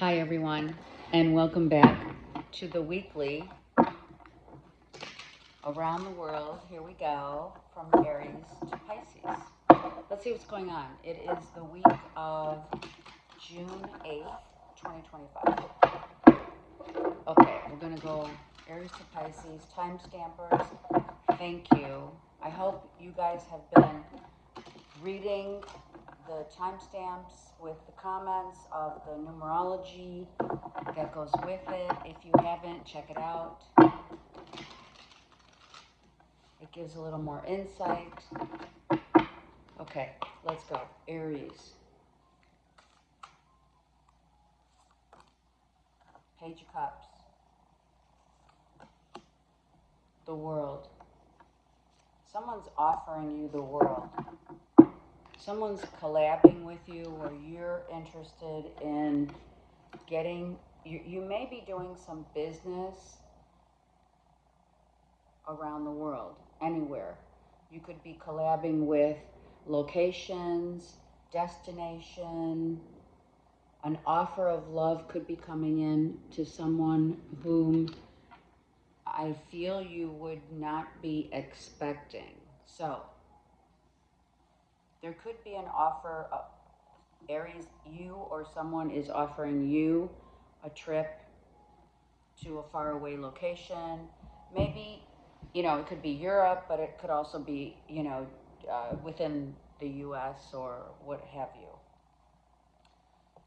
Hi everyone, and welcome back to the weekly around the world. Here we go, from Aries to Pisces. Let's see what's going on. It is the week of June 8th, 2025. Okay, we're going to go Aries to Pisces. Time stampers, thank you. I hope you guys have been reading the timestamps with the comments of the numerology that goes with it. If you haven't, check it out. It gives a little more insight. Okay, let's go. Aries. Page of Cups. The world. Someone's offering you the world. Someone's collabing with you, or you're interested in getting, you may be doing some business around the world, anywhere. You could be collabing with locations, destination. An offer of love could be coming in to someone whom I feel you would not be expecting. So there could be an offer of Aries, you or someone is offering you a trip to a faraway location. Maybe, it could be Europe, but it could also be, within the US or what have you.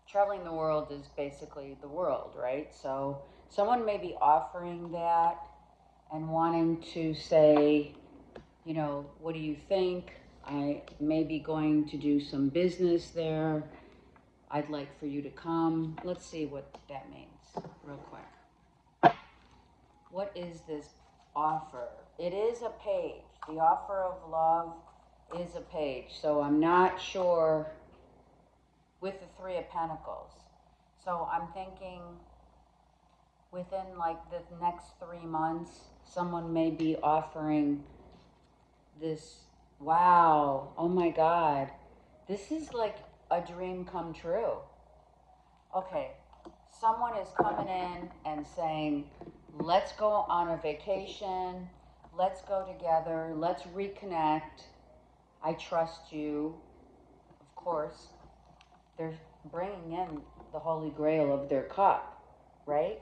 Traveling the world is basically the world, right? So someone may be offering that and wanting to say, what do you think? I may be going to do some business there. I'd like for you to come. Let's see what that means real quick. What is this offer? It is a page. The offer of love is a page. So I'm not sure with the Three of Pentacles. So I'm thinking within like the next 3 months, someone may be offering this. Wow. Oh my God. This is like a dream come true. Okay. Someone is coming in and saying, let's go on a vacation. Let's go together. Let's reconnect. I trust you. Of course, they're bringing in the Holy Grail of their cup, right?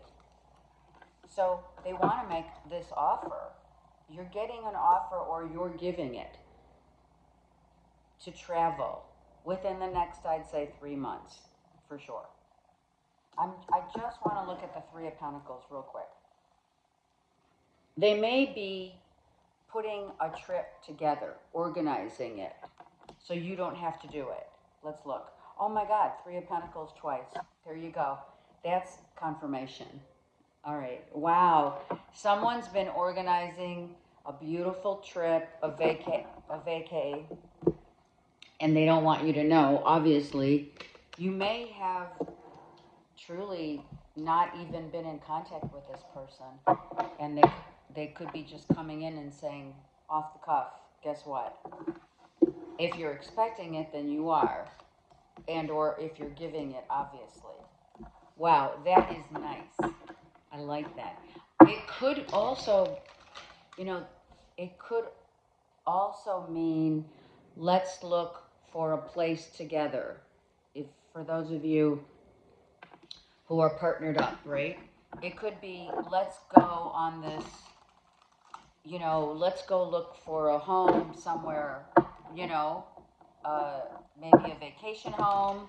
So they want to make this offer. You're getting an offer, or you're giving it to travel within the next, I'd say, 3 months, for sure. I just want to look at the Three of Pentacles real quick. They may be putting a trip together, organizing it, so you don't have to do it. Let's look. Oh my God, Three of Pentacles twice. There you go. That's confirmation. All right. Wow. Someone's been organizing a beautiful trip, a vacay, and they don't want you to know, obviously. You may have truly not even been in contact with this person, and they could be just coming in and saying, off the cuff, guess what? If you're expecting it, then you are. And or if you're giving it, obviously. Wow, that is nice. I like that. It could also, it could also mean let's look for a place together. If for those of you who are partnered up, right? It could be let's go on this, let's go look for a home somewhere, maybe a vacation home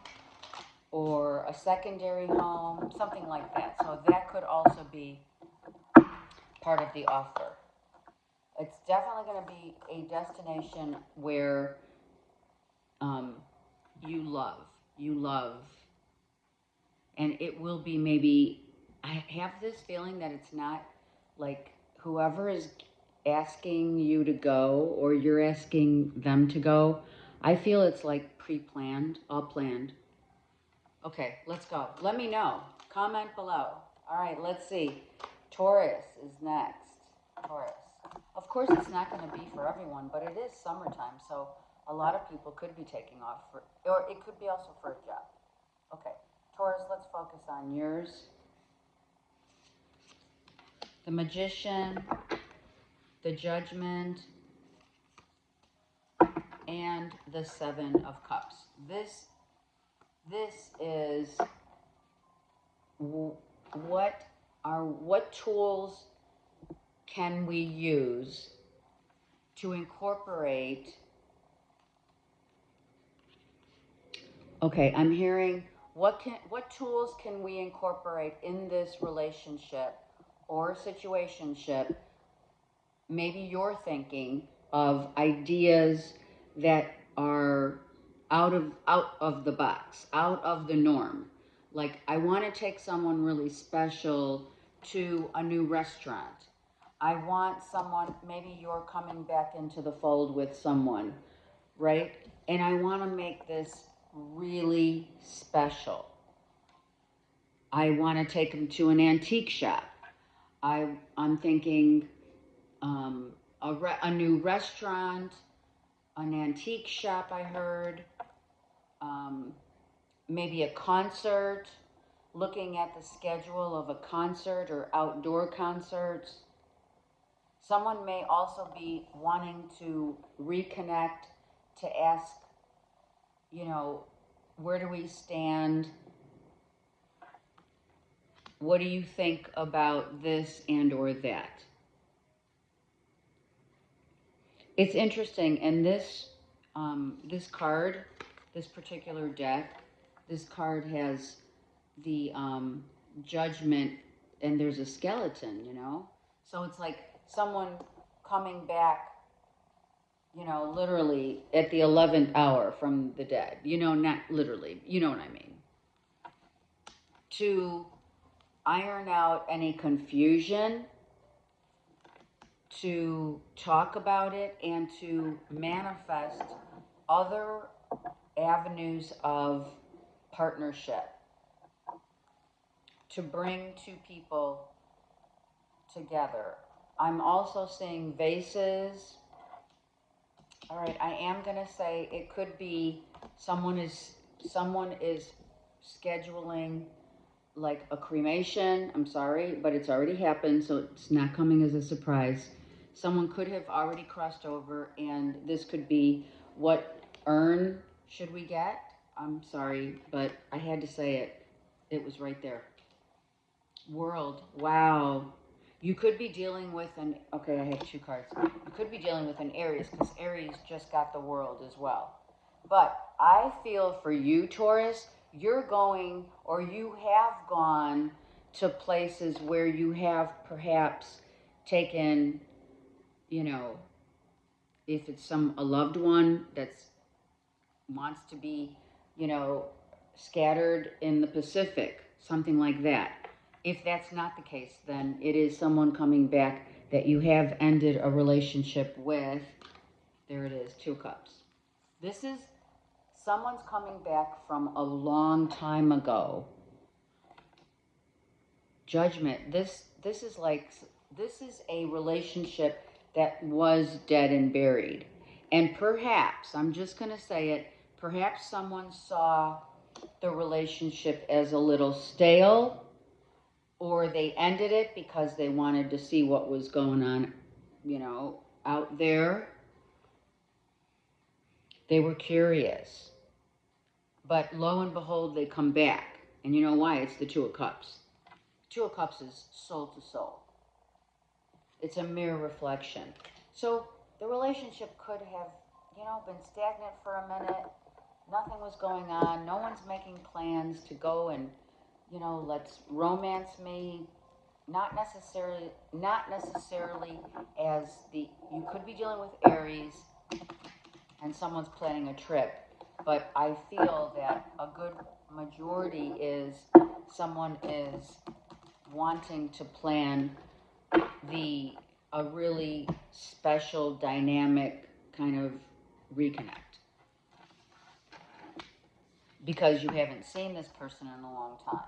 or a secondary home, something like that. So that could also be part of the offer. It's definitely going to be a destination where you love, and it will be maybe, I have this feeling that it's not like whoever is asking you to go or you're asking them to go. I feel it's like pre-planned, all planned. Okay, let's go. Let me know. Comment below. All right, let's see. Taurus is next. Taurus. Of course, it's not going to be for everyone, but it is summertime, so a lot of people could be taking off, or it could be also for a job. Okay, Taurus, let's focus on yours. The Magician, the Judgment, and the Seven of Cups. This is what tools can we use to incorporate. Okay, I'm hearing what tools can we incorporate in this relationship or situationship? Maybe you're thinking of ideas that are out of the box, out of the norm. Like, I want to take someone really special to a new restaurant. I want someone, maybe you're coming back into the fold with someone, right? And I want to make this really special. I want to take them to an antique shop. I'm thinking a new restaurant, an antique shop I heard, maybe a concert, looking at the schedule of a concert or outdoor concerts. Someone may also be wanting to reconnect, to ask, where do we stand? What do you think about this and or that? It's interesting, and this card, this particular deck, this card has the Judgment, and there's a skeleton, So it's like someone coming back, literally at the 11th hour from the dead. Not literally, you know what I mean. To iron out any confusion, to talk about it, and to manifest other avenues of partnership, to bring two people together. I'm also seeing vases. All right, I am going to say it could be someone is scheduling like a cremation. I'm sorry, but it's already happened, so it's not coming as a surprise. Someone could have already crossed over, and this could be, what urn should we get? I'm sorry, but I had to say it. It was right there. World. Wow. You could be dealing with okay, I have two cards. You could be dealing with an Aries, because Aries just got the World as well. But I feel for you, Taurus, you're going, or you have gone to places where you have perhaps taken, if it's a loved one that's wants to be, scattered in the Pacific, something like that. If that's not the case, then it is someone coming back that you have ended a relationship with. There it is, 2 cups. This is someone's coming back from a long time ago. Judgment. This is a relationship that was dead and buried. And perhaps, I'm just going to say it, perhaps someone saw the relationship as a little stale, or they ended it because they wanted to see what was going on, out there. They were curious. But lo and behold, they come back. And you know why? It's the 2 of Cups. 2 of Cups is soul to soul. It's a mirror reflection. So the relationship could have, been stagnant for a minute. Nothing was going on. No one's making plans to go and, let's romance me. Not necessarily as you could be dealing with Aries and someone's planning a trip. But I feel that a good majority is someone is wanting to plan a really special, dynamic kind of reconnect. Because you haven't seen this person in a long time.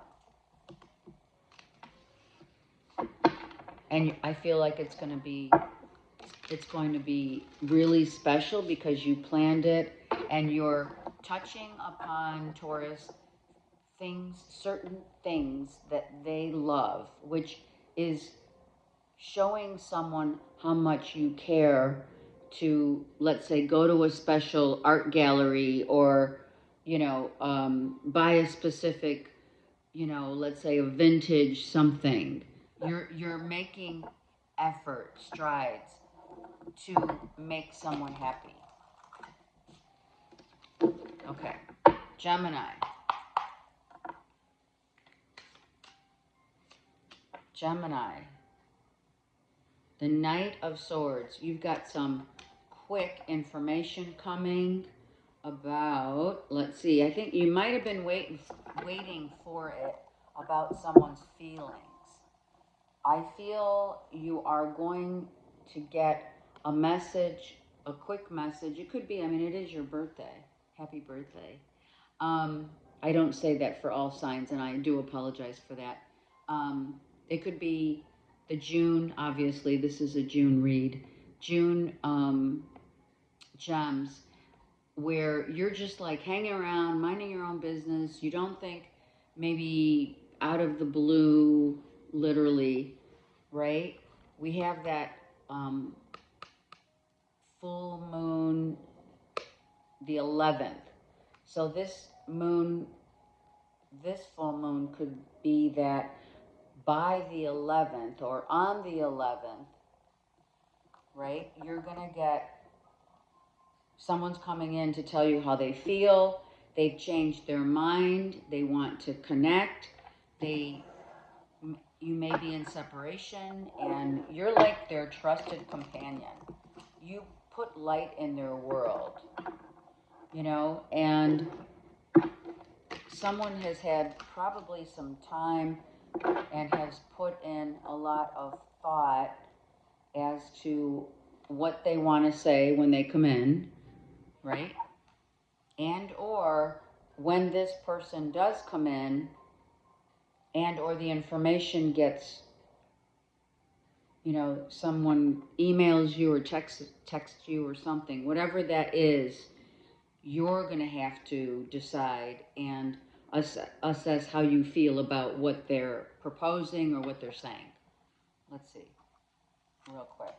And I feel like it's going to be really special because you planned it, and you're touching upon, Taurus, things, certain things that they love, which is showing someone how much you care to, let's say, go to a special art gallery or, buy a specific, let's say a vintage something. You're making effort, strides to make someone happy. Okay, Gemini. Gemini. The Knight of Swords. You've got some quick information coming about, let's see, I think you might have been waiting for it, about someone's feelings. I feel you are going to get a message, a quick message. It could be, it is your birthday. Happy birthday. I don't say that for all signs, and I do apologize for that. It could be the June, obviously, this is a June read. June gems, where you're just like hanging around, minding your own business. You don't think, maybe out of the blue, literally, right? We have that full moon, the 11th. So this full moon could be that by the 11th or on the 11th, right? You're going to get, someone's coming in to tell you how they feel. They've changed their mind. They want to connect. You may be in separation, and you're like their trusted companion. You put light in their world, and someone has had probably some time and has put in a lot of thought as to what they want to say when they come in, right? And or when this person does come in, and or the information gets, someone emails you or texts you or something, whatever that is, you're going to have to decide and assess how you feel about what they're proposing or what they're saying. Let's see, real quick.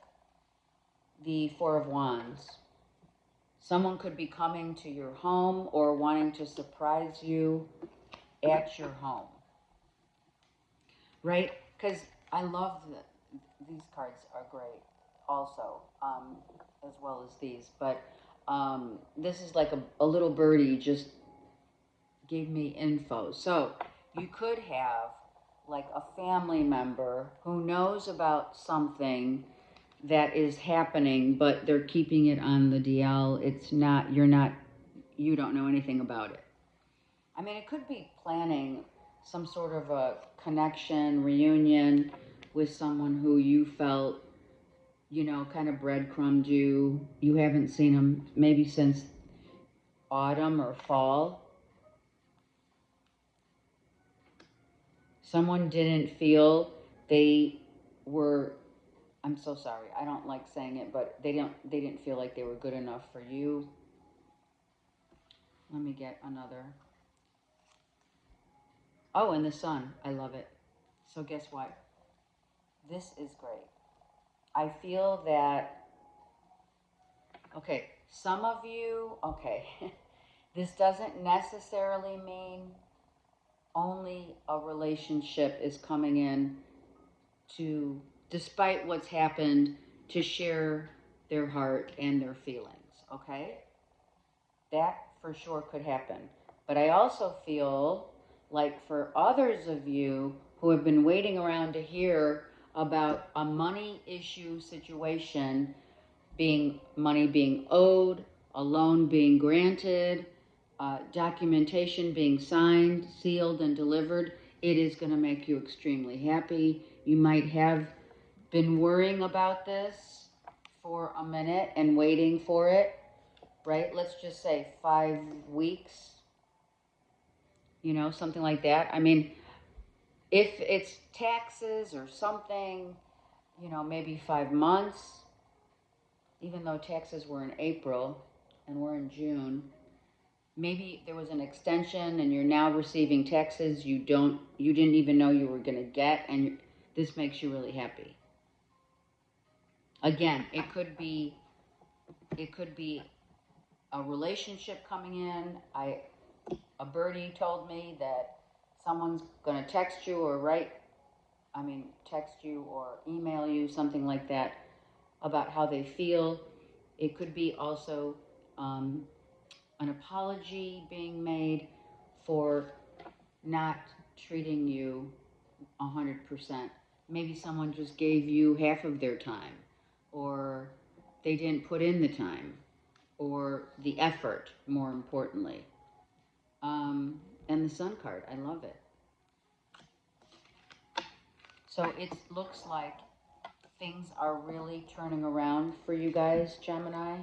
The Four of Wands. Someone could be coming to your home or wanting to surprise you at your home, right? Because I love these cards are great also, as well as these. But this is like a little birdie just gave me info. So you could have like a family member who knows about something that is happening, but they're keeping it on the DL. You don't know anything about it. It could be planning some sort of a connection, reunion with someone who you felt, kind of breadcrumbed you. You haven't seen them maybe since autumn or fall. Someone didn't feel they were, I'm so sorry, I don't like saying it, but they didn't feel like they were good enough for you. Let me get another. Oh, and the sun. I love it. So guess what? This is great. I feel that, okay, some of you, okay, this doesn't necessarily mean only a relationship is coming in to, despite what's happened, to share their heart and their feelings, okay? That for sure could happen. But I also feel like for others of you who have been waiting around to hear about a money issue situation, money being owed, a loan being granted, documentation being signed, sealed, and delivered, it is going to make you extremely happy. You might have been worrying about this for a minute and waiting for it, right? Let's just say 5 weeks, something like that. If it's taxes or something, maybe 5 months, even though taxes were in April and we're in June. maybe there was an extension and you're now receiving taxes you didn't even know you were going to get, and this makes you really happy. Again, it could be a relationship coming in. A birdie told me that someone's going to text you or text you or email you, something like that, about how they feel. It could be also an apology being made for not treating you 100%. Maybe someone just gave you half of their time, or they didn't put in the time, or the effort, more importantly. And the Sun card, I love it. So it looks like things are really turning around for you guys, Gemini.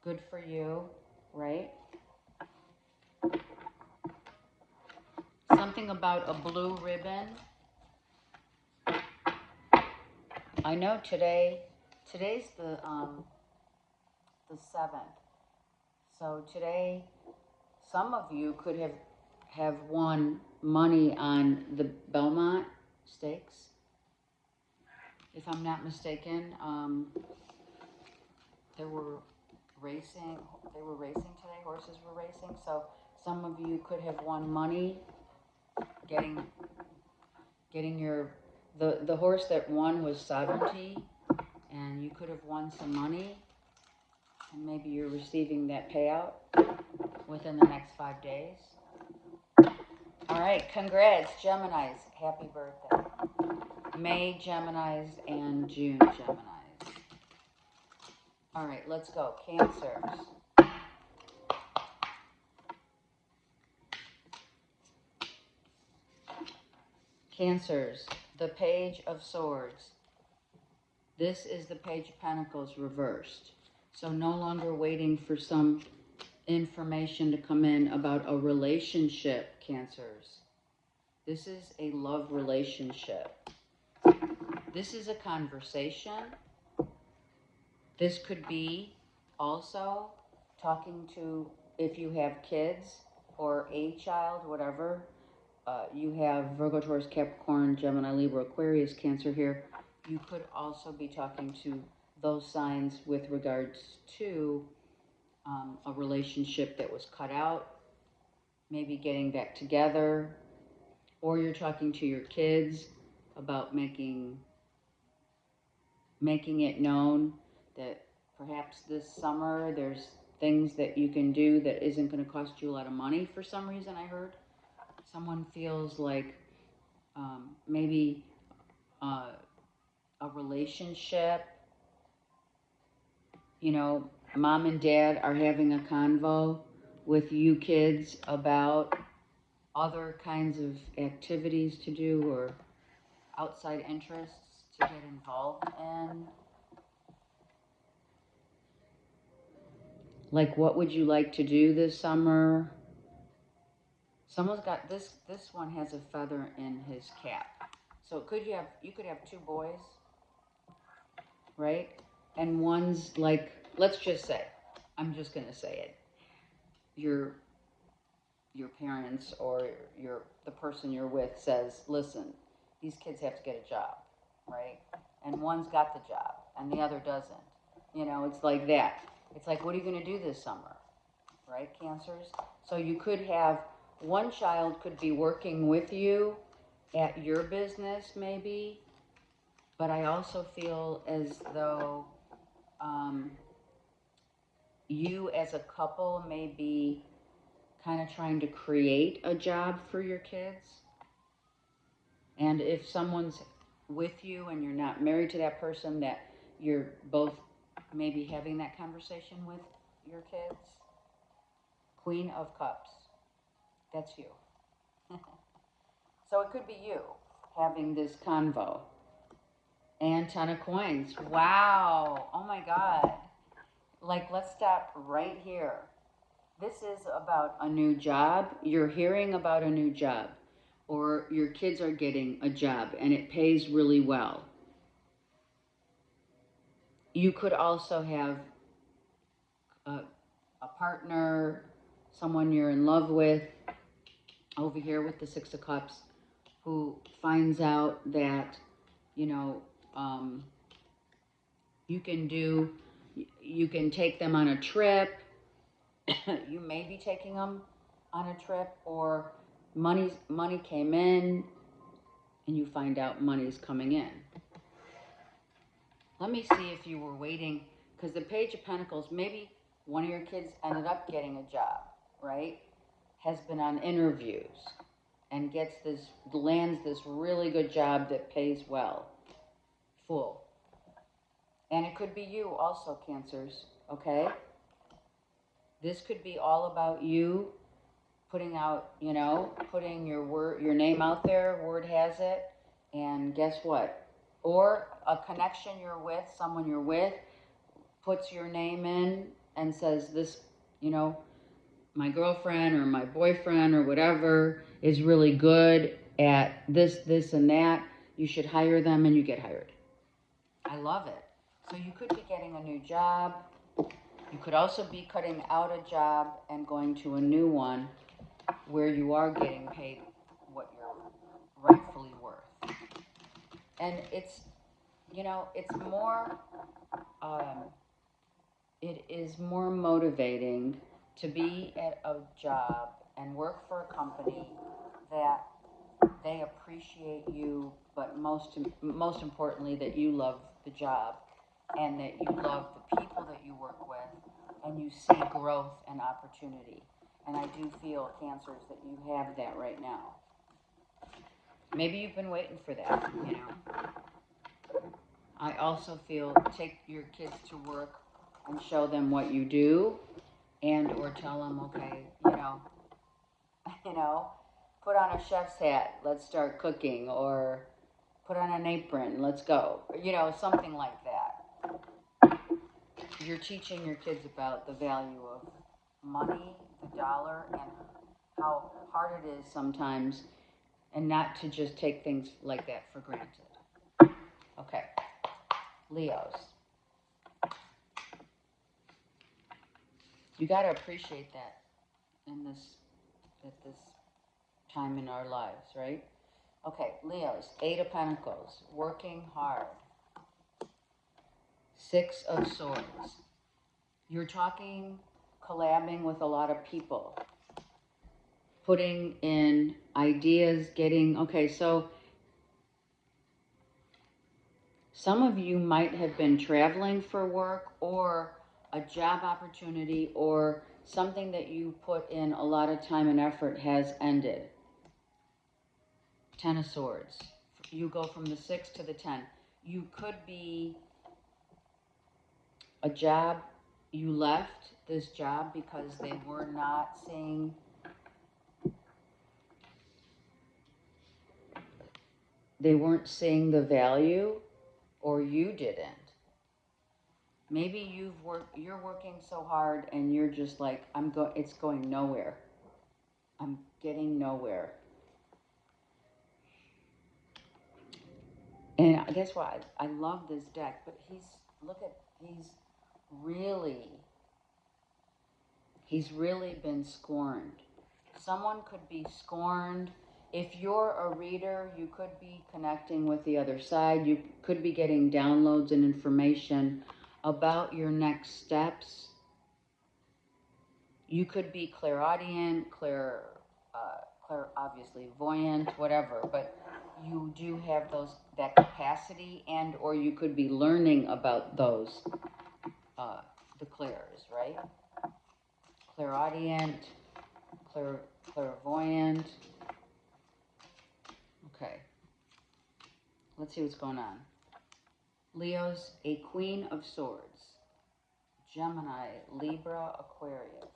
Good for you, right? Something about a blue ribbon. I know today's the 7th. So today, some of you could have won money on the Belmont Stakes, if I'm not mistaken. They were racing today. Horses were racing. So some of you could have won money getting the horse that won was Sovereignty, and you could have won some money, and maybe you're receiving that payout within the next 5 days. All right, congrats, Geminis. Happy birthday. May Geminis and June Geminis. All right, let's go. Cancers. Cancers, the Page of Swords. This is the Page of Pentacles reversed. So no longer waiting for some information to come in about a relationship, Cancers. This is a love relationship. This is a conversation. This could be also talking to, if you have kids or a child, whatever. You have Virgo, Taurus, Capricorn, Gemini, Libra, Aquarius, Cancer here. You could also be talking to those signs with regards to a relationship that was cut out, maybe getting back together, or you're talking to your kids about making it known that perhaps this summer there's things that you can do that isn't going to cost you a lot of money for some reason. I heard someone feels like maybe a relationship, mom and dad are having a convo with you kids about other kinds of activities to do or outside interests to get involved in. Like, what would you like to do this summer? Someone's got this one has a feather in his cap. So you could have 2 boys, right? And one's like, let's just say, I'm just going to say it. Your parents or the person you're with says, listen, these kids have to get a job, right? And one's got the job and the other doesn't. It's like that. It's like, what are you going to do this summer, right, Cancers? So you could have one child could be working with you at your business maybe, but I also feel as though you as a couple may be kind of trying to create a job for your kids. And if someone's with you and you're not married to that person, that you're both maybe having that conversation with your kids. Queen of Cups. That's you. So it could be you having this convo. And 10 of Coins. Wow. Oh my God. Like, let's stop right here. This is about a new job. You're hearing about a new job. Or your kids are getting a job and it pays really well. You could also have a partner, someone you're in love with, over here with the Six of Cups, who finds out that, you know, you can take them on a trip. You may be taking them on a trip, or money came in and you find out money's coming in. Let me see if you were waiting, because the Page of Pentacles, maybe one of your kids ended up getting a job, right? Has been on interviews and lands this really good job that pays well, full. And it could be you also, Cancers, okay? This could be all about you putting out, putting your name out there, word has it, and guess what? Or a connection you're with, someone you're with, puts your name in and says this, my girlfriend or my boyfriend or whatever is really good at this, and that. You should hire them, and you get hired. I love it. So you could be getting a new job. You could also be cutting out a job and going to a new one where you are getting paid what you're rightfully worth. And it's more, it is more motivating to be at a job and work for a company that they appreciate you, but most importantly, that you love the job and that you love the people that you work with, and you see growth and opportunity. And I do feel, Cancers, that you have that right now. Maybe you've been waiting for that, I also feel take your kids to work and show them what you do, and or tell them, okay, put on a chef's hat, let's start cooking, or put on an apron, let's go, something like that. You're teaching your kids about the value of money, the dollar, and how hard it is sometimes, and not to just take things like that for granted. Okay, Leos. You got to appreciate that at this time in our lives, right? Okay, Leos, 8 of Pentacles, working hard. 6 of Swords. You're talking, collabing with a lot of people, putting in ideas, so some of you might have been traveling for work, or a job opportunity, or something that you put in a lot of time and effort has ended. 10 of Swords. You go from the 6 to the 10. You could be a job, you left this job because they were not seeing they weren't seeing the value, or you didn't. Maybe you're working so hard and you're just like, it's going nowhere. I'm getting nowhere. And guess what? I love this deck, but he's really been scorned. Someone could be scorned. If you're a reader, you could be connecting with the other side. You could be getting downloads and information about your next steps. You could be clairaudient, obviously voyant, whatever, but you do have that capacity, and or you could be learning about those, the clairs, right? Clairaudient, clairvoyant. Okay. Let's see what's going on. Leo's, a Queen of Swords. Gemini, Libra, Aquarius.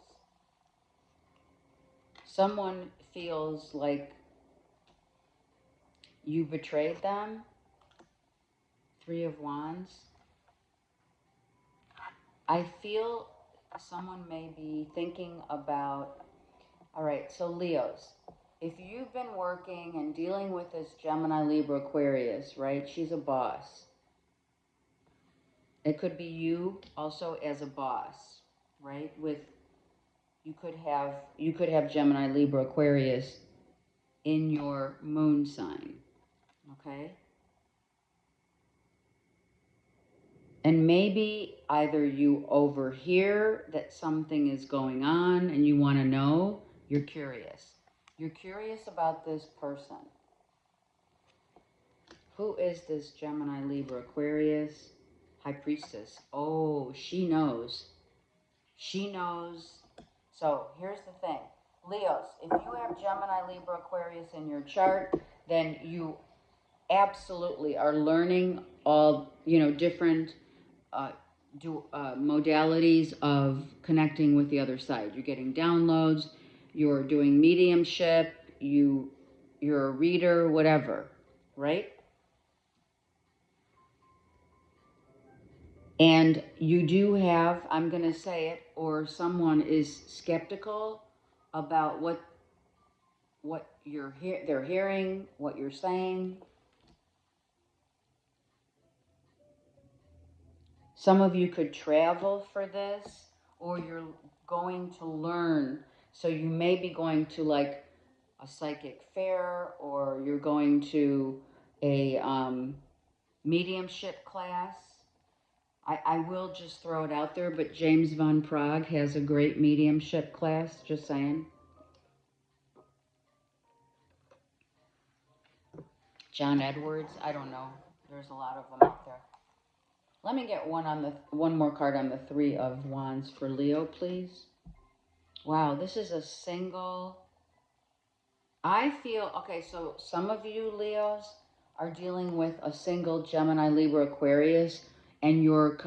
Someone feels like you betrayed them. 3 of Wands. I feel someone may be thinking about, all right, so Leos, if you've been working and dealing with this Gemini, Libra, Aquarius, right? She's a boss. It could be you also as a boss, right? With you could have Gemini, Libra, Aquarius in your moon sign. Okay? And maybe either you overhear that something is going on and you want to know, you're curious. You're curious about this person. Who is this Gemini, Libra, Aquarius? High Priestess. Oh, she knows. She knows. So here's the thing. Leos, if you have Gemini, Libra, Aquarius in your chart, then you absolutely are learning all, different modalities of connecting with the other side. You're getting downloads, you're doing mediumship, you're a reader, whatever, right? And you do have, I'm going to say it, or someone is skeptical about what they're hearing, what you're saying. Some of you could travel for this, or you're going to learn. So you may be going to like a psychic fair, or you're going to a mediumship class. I will just throw it out there, but James Van Prague has a great mediumship class, just saying. John Edwards, I don't know. There's a lot of them out there. Let me get one more card on the Three of Wands for Leo, please. Wow, this is a single. I feel, okay, so some of you Leos are dealing with a single Gemini, Libra, Aquarius, and you're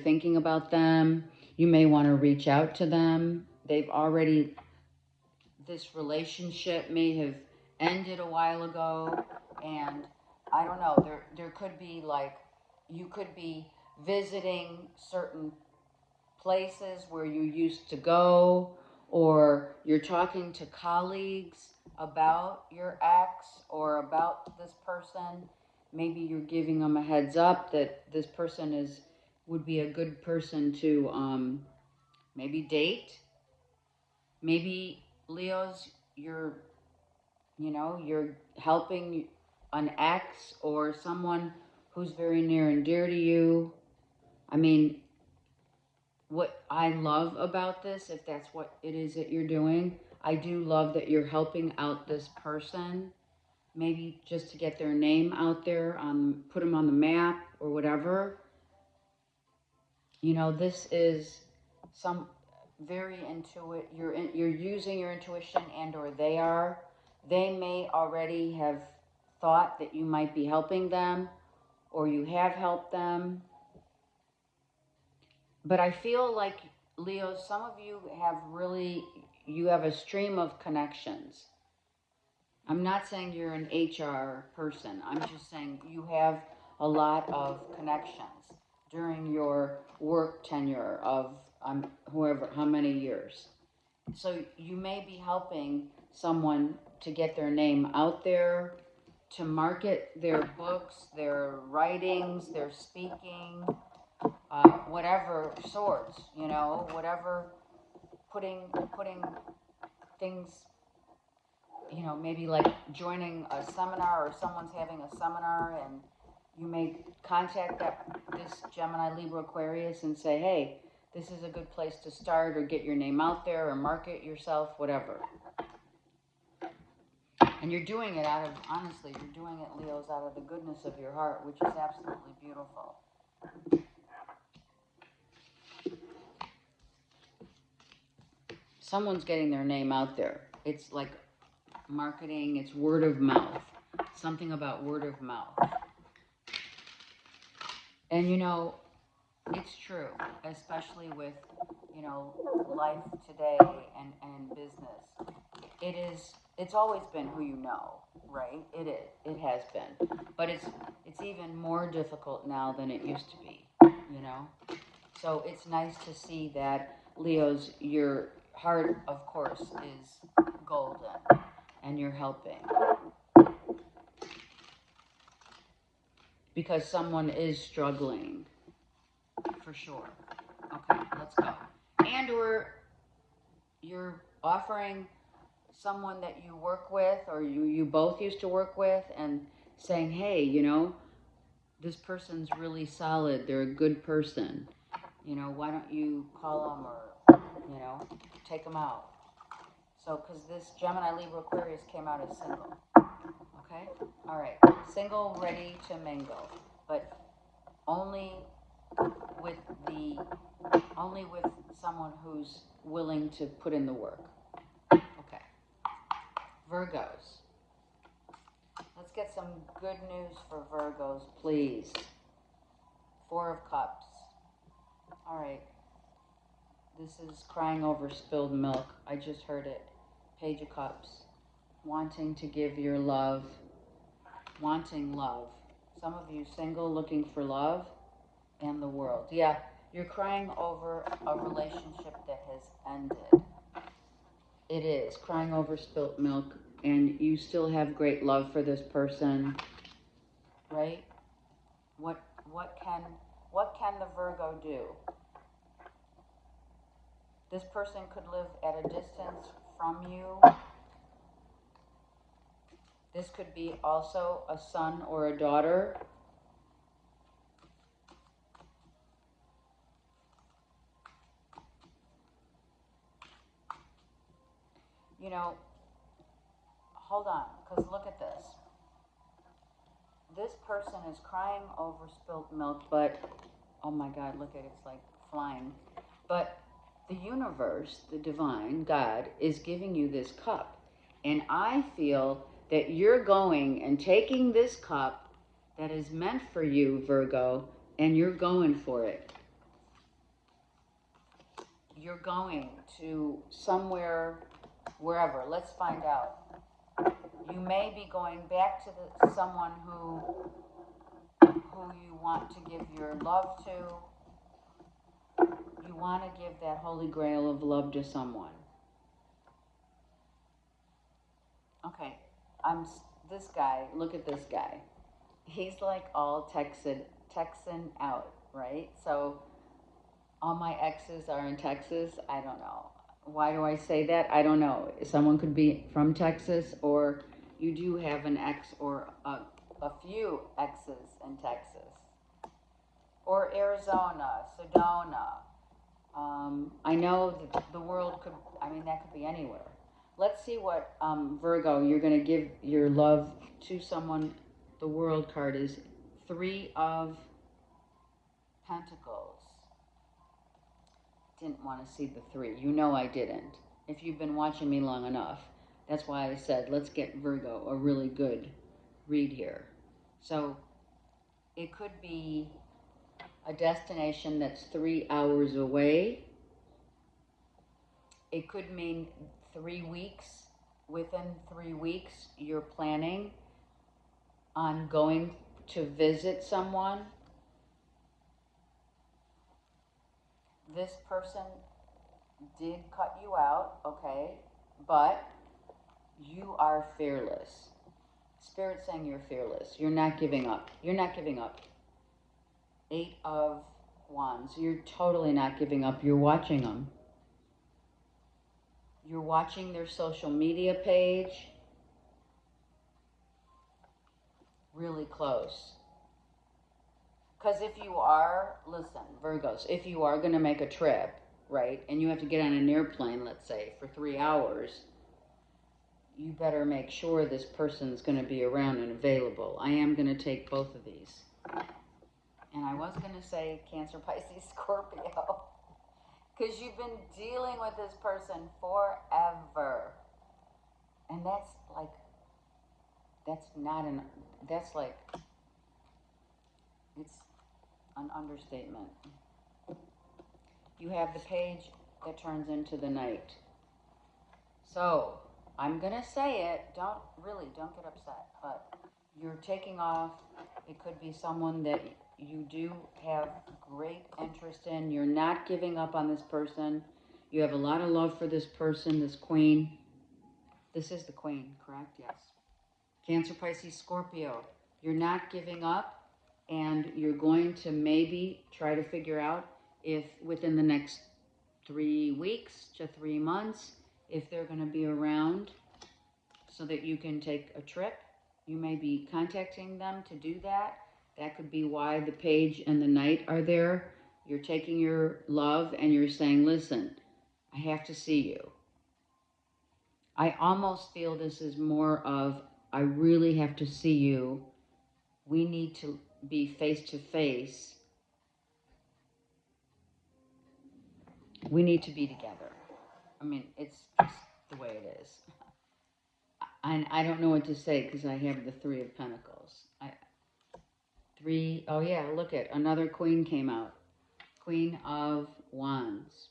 thinking about them. You may want to reach out to them. This relationship may have ended a while ago, and I don't know, there could be you could be visiting certain places where you used to go, or you're talking to colleagues about your ex or about this person. Maybe you're giving them a heads up that this person would be a good person to maybe date. Maybe Leos, you're helping an ex or someone who's very near and dear to you. I mean, what I love about this, if that's what it is that you're doing, I do love that you're helping out this person, maybe just to get their name out there, put them on the map or whatever. This is some very intuitive. You're using your intuition, or they may already have thought that you might be helping them, or you have helped them. But I feel like, Leo, some of you have a stream of connections. I'm not saying you're an HR person. I'm just saying you have a lot of connections during your work tenure of how many years. So you may be helping someone to get their name out there, to market their books, their writings, their speaking, whatever sorts, whatever, putting things, maybe like joining a seminar, or someone's having a seminar, and you may contact this Gemini, Libra, Aquarius and say, hey, this is a good place to start, or get your name out there, or market yourself, whatever. And you're doing it honestly, you're doing it, Leos, out of the goodness of your heart, which is absolutely beautiful. Someone's getting their name out there. It's like marketing, it's word of mouth. Something about word of mouth. And it's true, especially with, life today and business. It's always been who you know, right? It has been. But it's even more difficult now than it used to be, So it's nice to see that, Leos, your heart, of course, is golden, and you're helping. Because someone is struggling, for sure. Okay, let's go. you're offering someone that you work with or you both used to work with and saying, hey, this person's really solid. They're a good person. Why don't you call them or, take them out? So, because this Gemini, Libra, Aquarius came out as single. Okay? All right. Single, ready to mingle. But only with only with someone who's willing to put in the work. Okay. Virgos. Let's get some good news for Virgos, please. Four of Cups. All right. This is crying over spilled milk. I just heard it. Page of Cups. Wanting to give your love. Wanting love. Some of you single, looking for love. And the World. Yeah, you're crying over a relationship that has ended. It is. Crying over spilt milk. And you still have great love for this person. Right? What can the Virgo do? This person could live at a distance from you. This could be also a son or a daughter. Hold on, because look at this. This person is crying over spilt milk, but, oh my God, look at it, it's like flying. But the universe, the divine, God, is giving you this cup. And I feel that you're going and taking this cup that is meant for you, Virgo, and you're going for it. You're going to somewhere, wherever. Let's find out. You may be going back to someone who you want to give your love to. You want to give that holy grail of love to someone. Okay, this guy, look at this guy. He's like all Texan out, right? So all my exes are in Texas. I don't know. Why do I say that? I don't know. Someone could be from Texas, or you do have an ex or a few exes in Texas. Or Arizona, Sedona. I know that the world could, that could be anywhere. Let's see what, Virgo, you're going to give your love to someone. The World card is Three of Pentacles. Didn't want to see the three. I didn't. If you've been watching me long enough. That's why I said, let's get Virgo a really good read here. So it could be a destination that's 3 hours away. It could mean 3 weeks. Within 3 weeks, you're planning on going to visit someone. This person did cut you out, okay, but you are fearless. Spirit's saying you're fearless. You're not giving up. You're not giving up. 8 of Wands. You're totally not giving up. You're watching them. You're watching their social media page. Really close. Because if you are, listen, Virgos, if you are going to make a trip, right, and you have to get on an airplane, let's say, for 3 hours, you better make sure this person's going to be around and available. I am going to take both of these. And I was going to say Cancer, Pisces, Scorpio. Because you've been dealing with this person forever. And that's it's an understatement. You have the page that turns into the Knight. So, I'm going to say it. Don't get upset. But you're taking off. It could be someone that you do have great interest in. You're not giving up on this person. You have a lot of love for this person, this Queen. This is the Queen, correct? Yes. Cancer, Pisces, Scorpio. You're not giving up, and you're going to maybe try to figure out if within the next 3 weeks to 3 months if they're going to be around so that you can take a trip. You may be contacting them to do that. That could be why the page and the knight are there. You're taking your love and you're saying, listen, I have to see you. I almost feel this is more of, I really have to see you. We need to be face to face. We need to be together. I mean, it's just the way it is. And I don't know what to say because I have the Three of Pentacles. Oh yeah, look at, another Queen came out. Queen of Wands.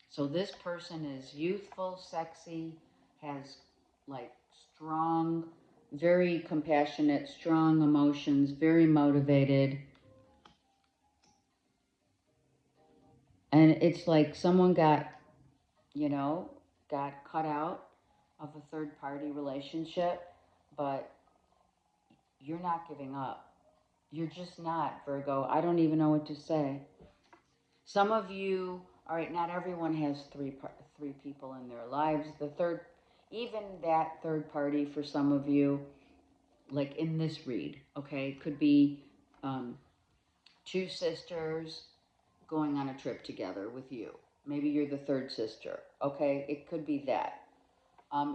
So this person is youthful, sexy, has like strong, very compassionate, strong emotions, very motivated. And it's like someone got cut out of a third party relationship, but you're not giving up. You're just not, Virgo. I don't even know what to say. Some of you, all right, not everyone has three people in their lives. Even that third party for some of you, like in this read, okay, could be two sisters going on a trip together with you. Maybe you're the third sister, okay? It could be that.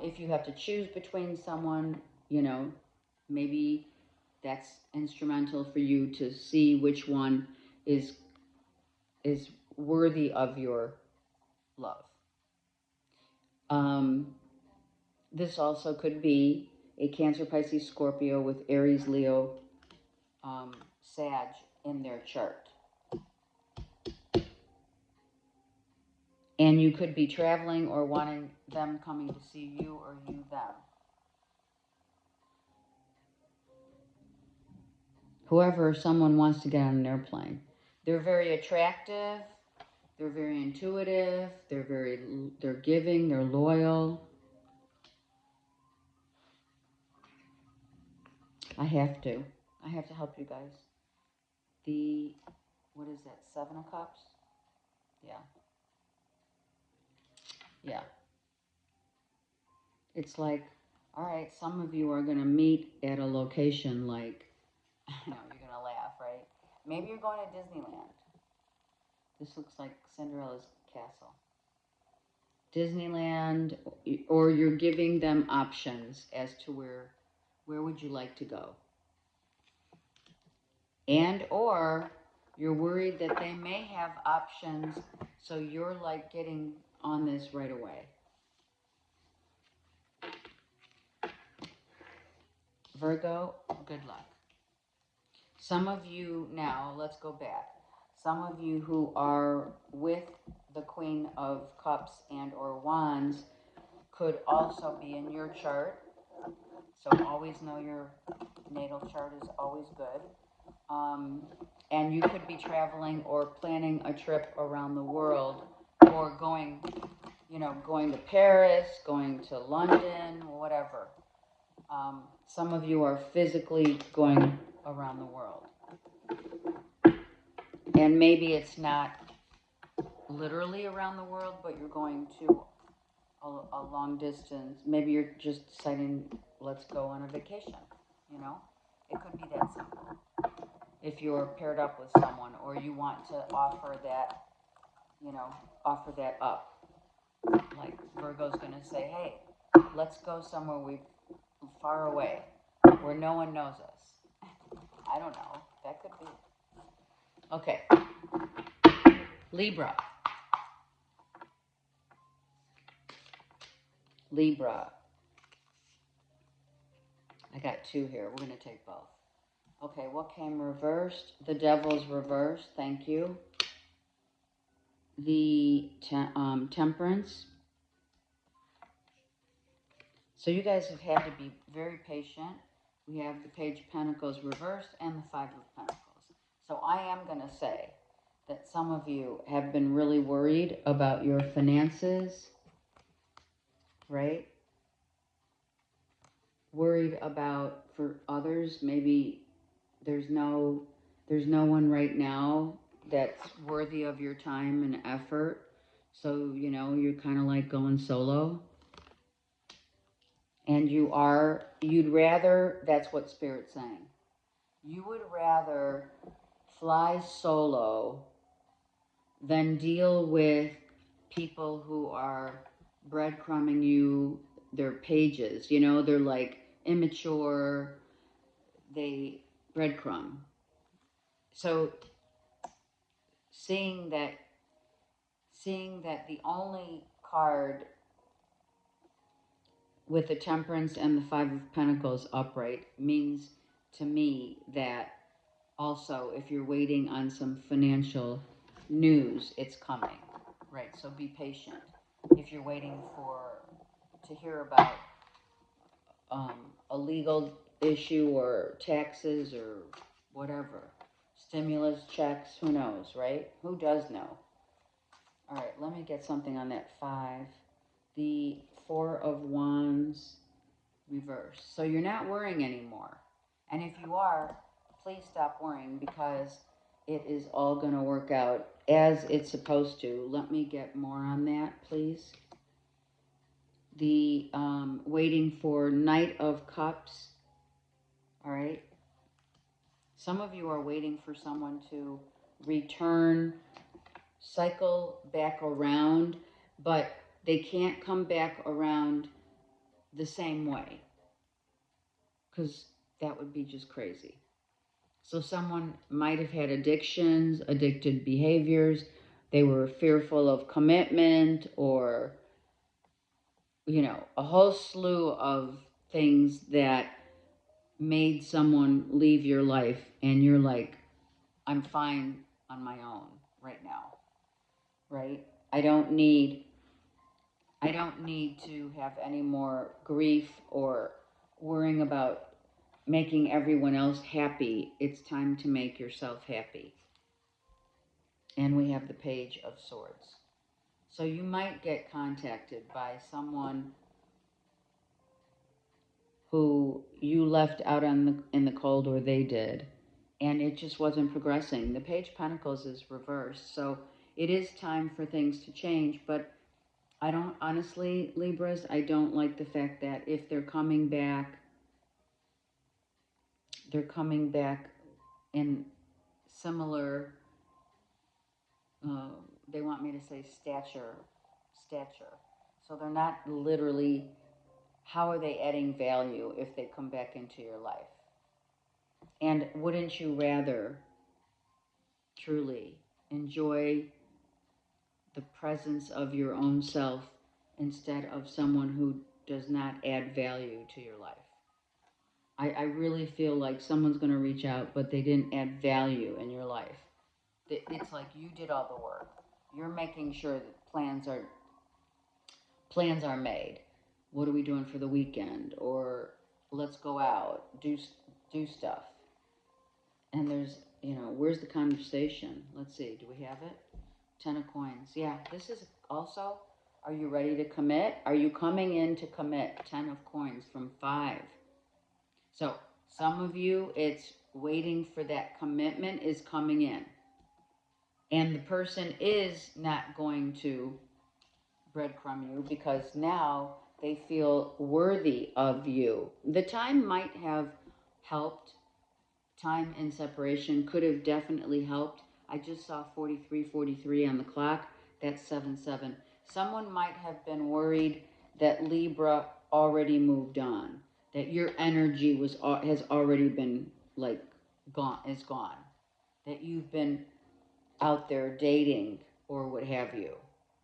If you have to choose between someone, maybe that's instrumental for you to see which one is worthy of your love. This also could be a Cancer, Pisces, Scorpio with Aries, Leo, Sag in their chart. And you could be traveling or wanting them coming to see you or you them. Whoever, someone wants to get on an airplane. They're very attractive. They're very intuitive. They're giving. They're loyal. I have to help you guys. What is that? 7 of Cups? Yeah. Yeah. It's like, all right, some of you are going to meet at a location like, I know, you're going to laugh, right? Maybe you're going to Disneyland. This looks like Cinderella's castle. Disneyland, or you're giving them options as to where would you like to go. And or you're worried that they may have options, so you're like getting on this right away. Virgo, good luck. Some of you, now let's go back. Some of you who are with the Queen of Cups and or Wands could also be in your chart. So always know your natal chart is always good. And you could be traveling or planning a trip around the world, or going to Paris, going to London, whatever. Some of you are physically going around the world. And maybe it's not literally around the world, but you're going to a long distance. Maybe you're just deciding, let's go on a vacation, It could be that simple. If you're paired up with someone, or you want to offer that up. Like Virgo's going to say, hey, let's go somewhere far away where no one knows us. I don't know. That could be. Okay. Libra. I got 2 here. We're going to take both. Okay, what came reversed? The Devil's reversed. Thank you. The Temperance. So you guys have had to be very patient. We have the Page of Pentacles reversed and the 5 of Pentacles. So I am going to say that some of you have been really worried about your finances, right? Worried about, for others, maybe there's no one right now that's worthy of your time and effort. So, you know, you're kind of like going solo. And you'd rather, that's what Spirit's saying. You would rather fly solo than deal with people who are breadcrumbing you their pages. You know, they're like immature, they breadcrumb. So seeing that the only card with the Temperance and the Five of Pentacles upright means to me that also if you're waiting on some financial news, it's coming, right? So be patient. If you're waiting to hear about a legal issue or taxes or whatever, stimulus checks, who knows, right? Who does know? All right, let me get something on that 5. The 4 of Wands reverse. So you're not worrying anymore. And if you are, please stop worrying because it is all going to work out as it's supposed to. Let me get more on that, please. The waiting for Knight of Cups. All right. Some of you are waiting for someone to return, cycle back around, but they can't come back around the same way because that would be just crazy. So someone might have had addictions, addicted behaviors. They were fearful of commitment or, you know, a whole slew of things that made someone leave your life. And you're like, I'm fine on my own right now, right? I don't need to have any more grief or worrying about making everyone else happy. It's time to make yourself happy. And we have the Page of Swords. So you might get contacted by someone who you left out in the cold, or they did, and it just wasn't progressing. The Page of Pentacles is reversed, so it is time for things to change. But I don't, honestly, Libras, I don't like the fact that if they're coming back in similar, uh, they want me to say stature. So they're not literally, how are they adding value if they come back into your life? And wouldn't you rather truly enjoy the presence of your own self instead of someone who does not add value to your life? I really feel like someone's going to reach out, but they didn't add value in your life. It's like you did all the work. You're making sure that plans are made. What are we doing for the weekend? Or let's go out, do stuff. And there's, you know, where's the conversation? Let's see, do we have it? 10 of Coins. Yeah, this is also, are you ready to commit? Are you coming in to commit? 10 of Coins from 5. So some of you, it's waiting for that commitment is coming in. And the person is not going to breadcrumb you because now they feel worthy of you. The time might have helped. Time and separation could have definitely helped. I just saw 43:43 on the clock. That's 7:7. Someone might have been worried that Libra already moved on, that your energy has already been like gone, that you've been out there dating or what have you,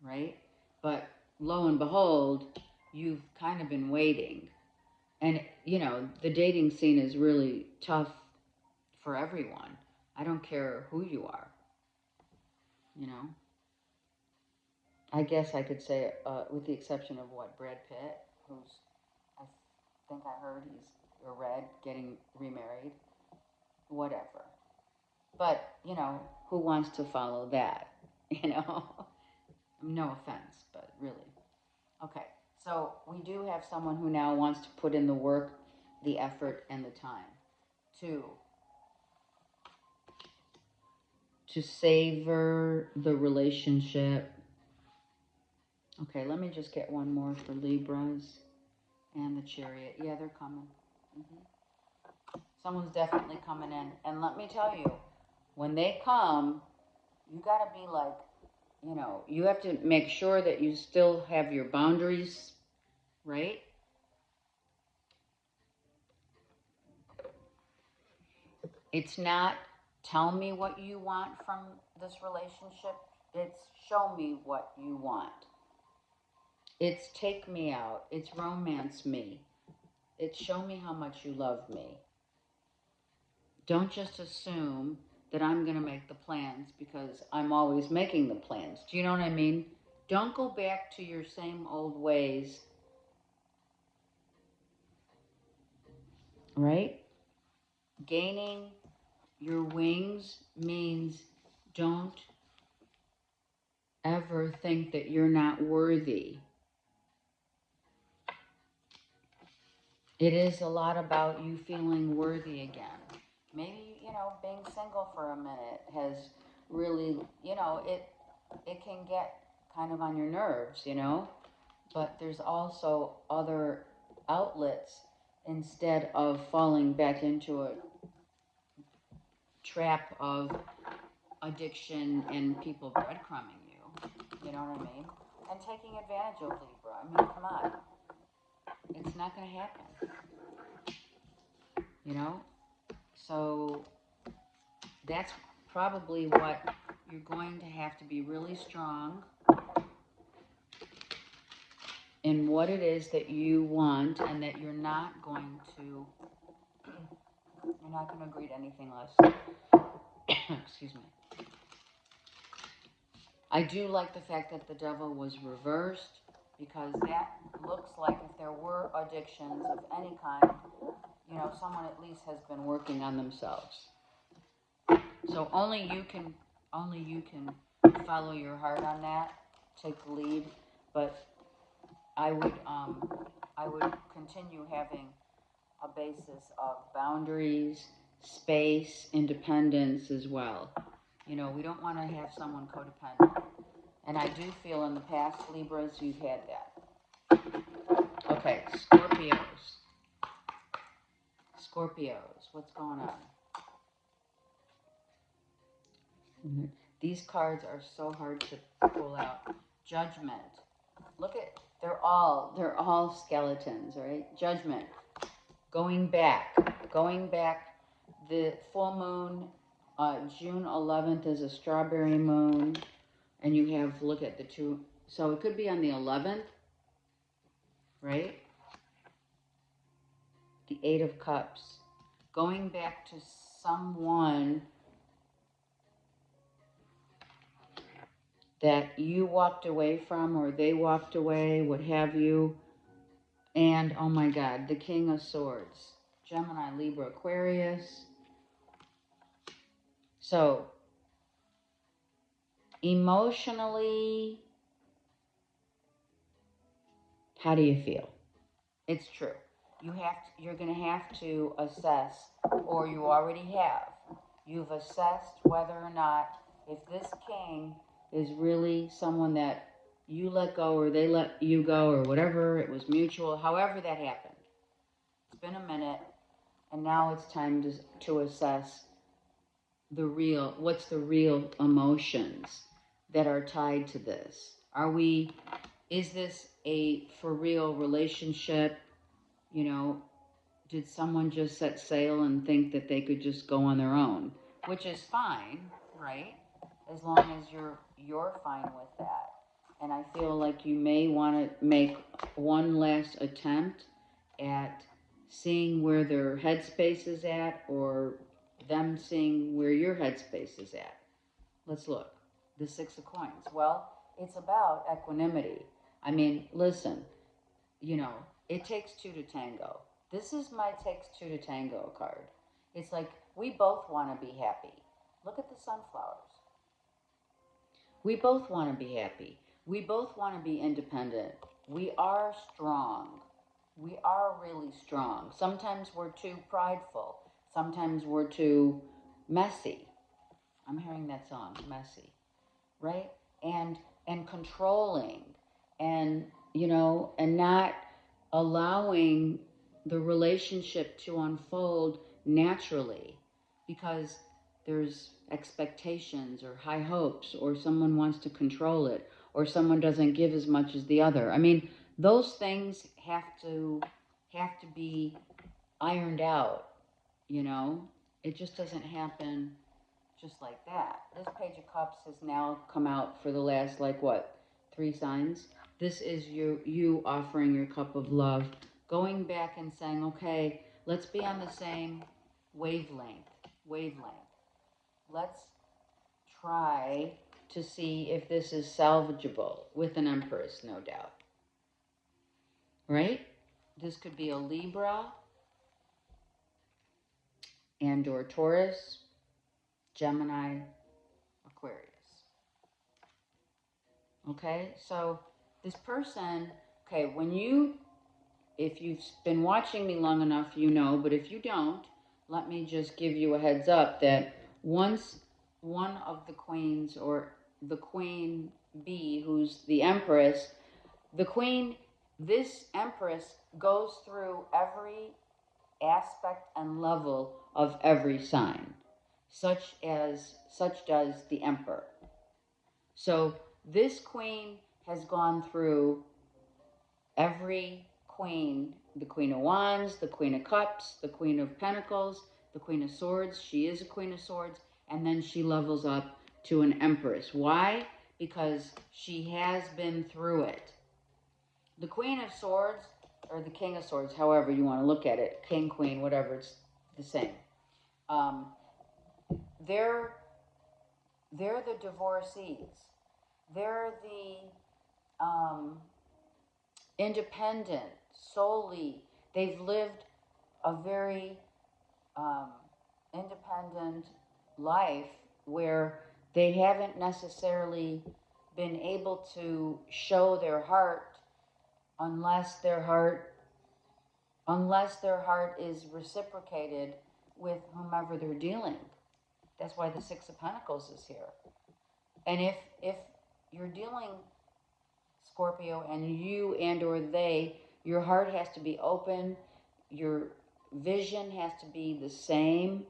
right? But lo and behold, you've kind of been waiting. And, you know, the dating scene is really tough for everyone. I don't care who you are, you know. I guess I could say, with the exception of what, Brad Pitt, who's, I think I heard he's read, getting remarried, whatever. But, you know, who wants to follow that, you know? No offense, but really. Okay, so we do have someone who now wants to put in the work, the effort, and the time to savor the relationship, Okay, let me just get one more for Libras and the Chariot. Yeah, they're coming. Someone's definitely coming in. And let me tell you, when they come, you got to be like, you have to make sure that you still have your boundaries, right? It's not tell me what you want from this relationship. It's show me what you want. It's take me out. It's romance me. It's show me how much you love me. Don't just assume that I'm going to make the plans because I'm always making the plans. Do you know what I mean? Don't go back to your same old ways, right? Gaining your wings means don't ever think that you're not worthy. It is a lot about you feeling worthy again. Maybe, being single for a minute has really, it can get kind of on your nerves, but there's also other outlets instead of falling back into a trap of addiction and people breadcrumbing you. You know what I mean? And taking advantage of Libra. I mean, come on. It's not going to happen. So that's probably what you're going to have to be really strong in what it is that you want, and that you're not going to agree to anything less. Excuse me. I do like the fact that the devil was reversed, because that looks like if there were addictions of any kind, someone at least has been working on themselves. So only you can follow your heart on that, take the lead. But I would continue having a basis of boundaries, space, independence as well. We don't want to have someone codependent. And I do feel in the past, Libras, you've had that. Okay, Scorpios, what's going on? These cards are so hard to pull out. Judgment. Look at, they're all skeletons, right? Judgment. Going back. The full moon, June 11th is a strawberry moon. And you have, look at the two. So it could be on the 11th, right? The 8 of Cups. Going back to someone that you walked away from, or they walked away, what have you. And, oh my God, the King of Swords. Gemini, Libra, Aquarius. So, emotionally, how do you feel? It's true. You're going to have to assess, or you already have. You've assessed whether or not, if this king is really someone that you let go, or they let you go, or whatever, it was mutual, however that happened. It's been a minute, and now it's time to assess what's the real emotions that are tied to this. Is this a for real relationship? Did someone just set sail and think that they could just go on their own? Which is fine, right? As long as you're fine with that. And I feel like you may want to make one last attempt at seeing where their headspace is at, or them seeing where your headspace is at. Let's look. The 6 of Coins. Well, it's about equanimity. I mean, listen, it takes two to tango. This is my takes two to tango card. It's like we both want to be happy. Look at the sunflowers. We both want to be happy. We both want to be independent. We are strong. We are really strong. Sometimes we're too prideful. Sometimes we're too messy. I'm hearing that song, messy, right? And controlling. and, you know, and not allowing the relationship to unfold naturally because there's expectations or high hopes, or someone wants to control it, or someone doesn't give as much as the other. I mean, those things have to be ironed out, you know. It just doesn't happen just like that. This Page of Cups has now come out for the last, like, what, 3 signs? This is you offering your cup of love, going back and saying, okay, let's be on the same wavelength. Let's try to see if this is salvageable with an Empress, no doubt. Right? This could be a Libra and or Taurus, Gemini, Aquarius. Okay, so this person, okay, if you've been watching me long enough, you know, but if you don't, let me just give you a heads up that once one of the queens, or the queen bee, who's the Empress, this Empress goes through every aspect and level of every sign, such does the Emperor. So this queen has gone through every queen, the Queen of Wands, the Queen of Cups, the Queen of Pentacles, the Queen of Swords. She is a Queen of Swords, and then she levels up to an Empress. Why? Because she has been through it. The Queen of Swords, or the King of Swords, however you want to look at it, King, Queen, whatever, it's the same. They're the divorcees. They're the independent, solely. They've lived a very independent life where they haven't necessarily been able to show their heart unless their heart is reciprocated with whomever they're dealing. That's why the Six of Pentacles is here. And if you're dealing, Scorpio, and you and or they, your heart has to be open, your vision has to be the same,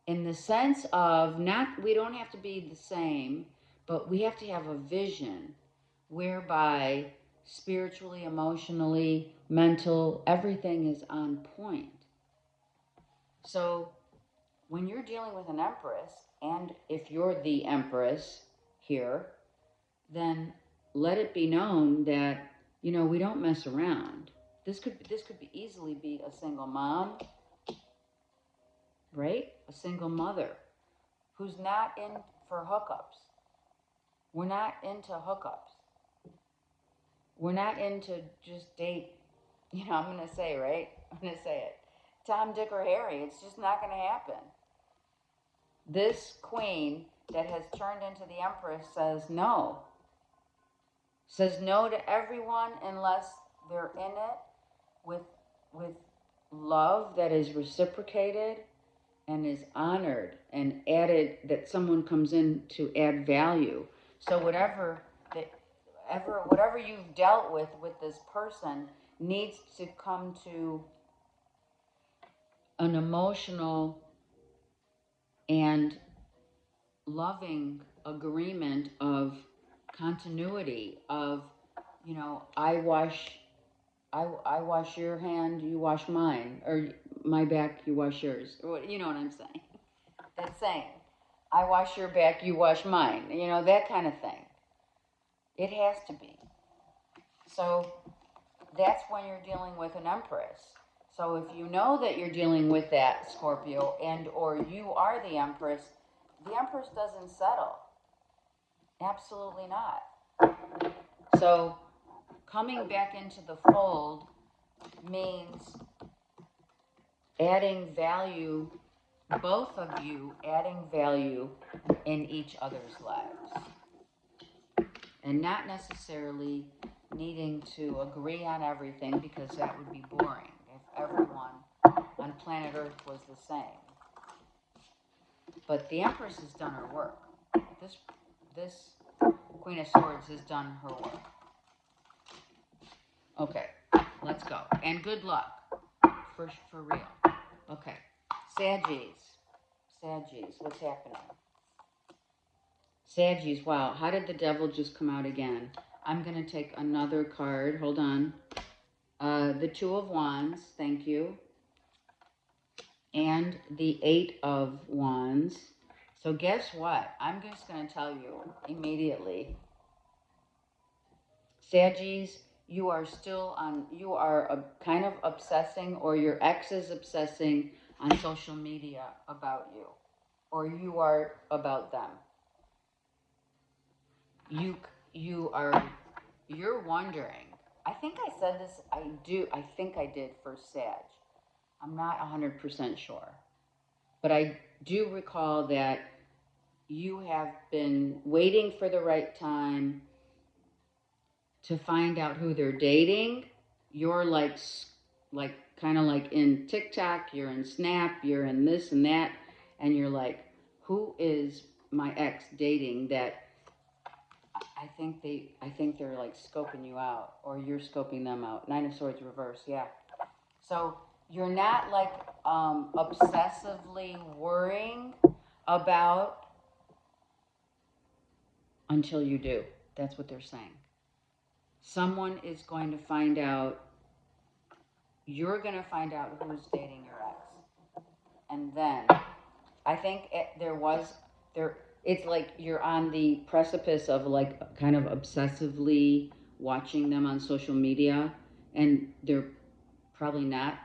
in the sense of, we don't have to be the same, but we have to have a vision whereby spiritually, emotionally, mental, everything is on point. So when you're dealing with an Empress, and if you're the Empress here, then let it be known that, you know, we don't mess around. This could easily be a single mom, right? A single mother who's not in for hookups. We're not into hookups. We're not into just date, you know, I'm going to say, right? I'm going to say it. Tom, Dick, or Harry. It's just not going to happen. This queen that has turned into the Empress says no. Says no to everyone unless they're in it with love that is reciprocated and is honored and added, that someone comes in to add value. So whatever you've dealt with this person needs to come to an emotional and loving agreement of continuity of, you know, I wash your hand, you wash mine, or my back, you wash yours. Or, you know what I'm saying? That saying, I wash your back, you wash mine. You know, that kind of thing. It has to be. So that's when you're dealing with an Empress. So if you know that you're dealing with that, Scorpio, and or you are the Empress doesn't settle. Absolutely not. So coming back into the fold means adding value, both of you adding value in each other's lives. And not necessarily needing to agree on everything, because that would be boring if everyone on planet Earth was the same. But the Empress has done her work. This Queen of Swords has done her work. Okay, let's go. And good luck, for real. Okay, Saggies. Saggies, what's happening? Saggies, wow, how did the devil just come out again? I'm going to take another card. Hold on. The Two of Wands, thank you. And the Eight of Wands. So guess what? I'm just going to tell you immediately. Saggies, you are kind of obsessing, or your ex is obsessing on social media about you, or you are about them. You're wondering. I think I said this, I think I did for Sag. I'm not 100% sure. But I do recall that you have been waiting for the right time to find out who they're dating. You're like kind of like in TikTok, you're in Snap, you're in this and that, and you're like, who is my ex dating that I think they're like scoping you out, or you're scoping them out. Nine of Swords reverse, yeah. So you're not like obsessively worrying about until you do. That's what they're saying. Someone is going to find out, you're going to find out who's dating your ex. And then I think it's like you're on the precipice of like kind of obsessively watching them on social media, and they're probably not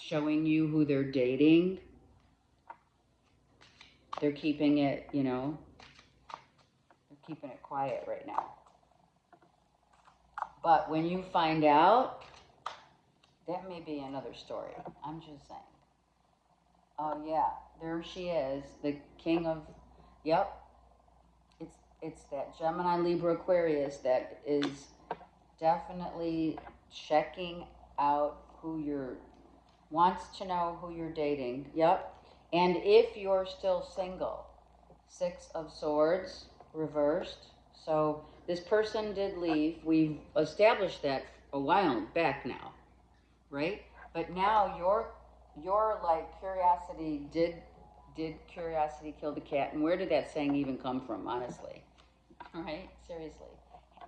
showing you who they're dating. They're keeping it, they're keeping it quiet right now. But when you find out, that may be another story. I'm just saying. Oh yeah, there she is, the king of, yep. It's that Gemini, Libra, Aquarius that is definitely checking out wants to know who you're dating. Yep. And if you're still single, Six of Swords reversed. So this person did leave. We've established that a while back now, right? But now your like curiosity did curiosity kill the cat? And where did that saying even come from, honestly? Right? Seriously.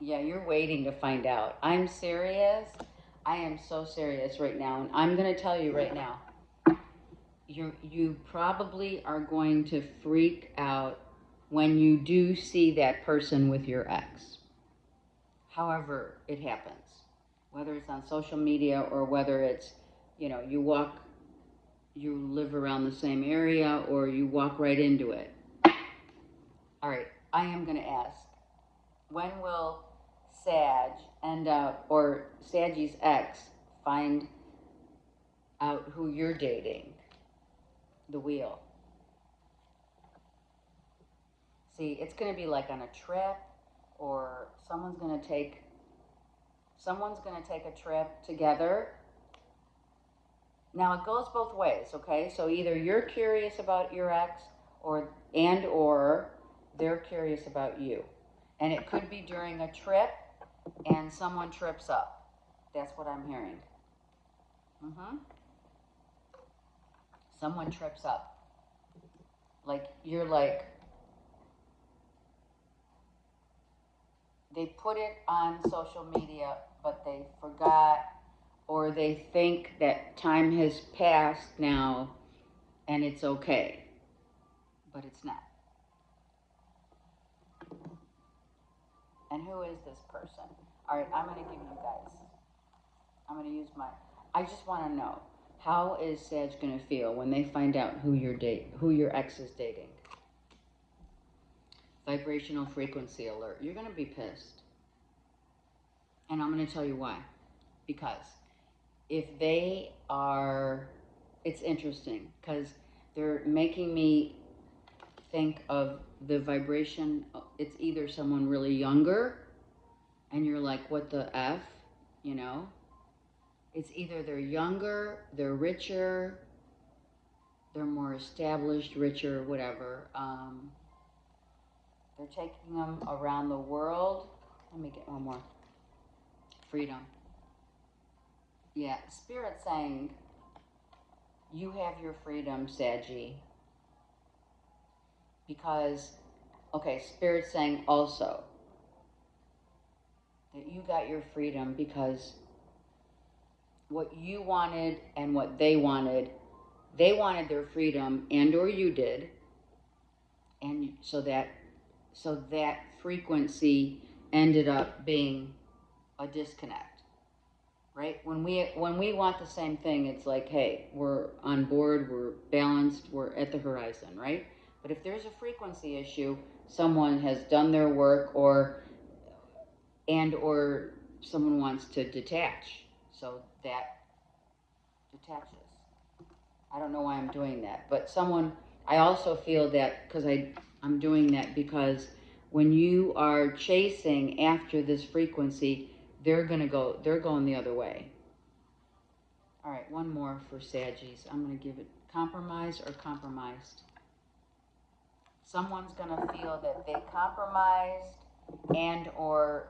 Yeah, you're waiting to find out. I'm serious. I am so serious right now. And I'm going to tell you right now, you probably are going to freak out when you do see that person with your ex. However it happens. Whether it's on social media or whether it's, you live around the same area, or you walk right into it. All right, I am going to ask, when will Sag end up, or Saggie's ex find out who you're dating? The wheel. See, it's going to be like on a trip, or someone's going to take a trip together. Now it goes both ways, okay? So either you're curious about your ex, or they're curious about you. And it could be during a trip and someone trips up. That's what I'm hearing. Someone trips up. Like, you're like, they put it on social media, but they forgot, or they think that time has passed now and it's okay. But it's not. And who is this person? All right, I'm going to give you guys. I'm going to use I just want to know, how is Sag going to feel when they find out who your ex is dating? Vibrational frequency alert. You're going to be pissed. And I'm going to tell you why. Because if they are, it's interesting, because they're making me think of the vibration. It's either someone really younger, and you're like, what the F, It's either they're younger, they're richer, they're more established, richer, whatever. They're taking them around the world. Let me get one more. Freedom. Yeah, Spirit saying you have your freedom, Saggy, because, okay, Spirit saying also that you got your freedom because what you wanted and what they wanted their freedom, and or you did, and so that frequency ended up being a disconnect, right? When we want the same thing, it's like, hey, we're on board, we're balanced, we're at the horizon, right? But if there's a frequency issue, someone has done their work, or someone wants to detach, so that detaches. I don't know why I'm doing that, but I also feel that because I'm doing that because when you are chasing after this frequency, they're going the other way. All right, one more for Saggies. I'm going to give it compromise or compromised. Someone's going to feel that they compromised and or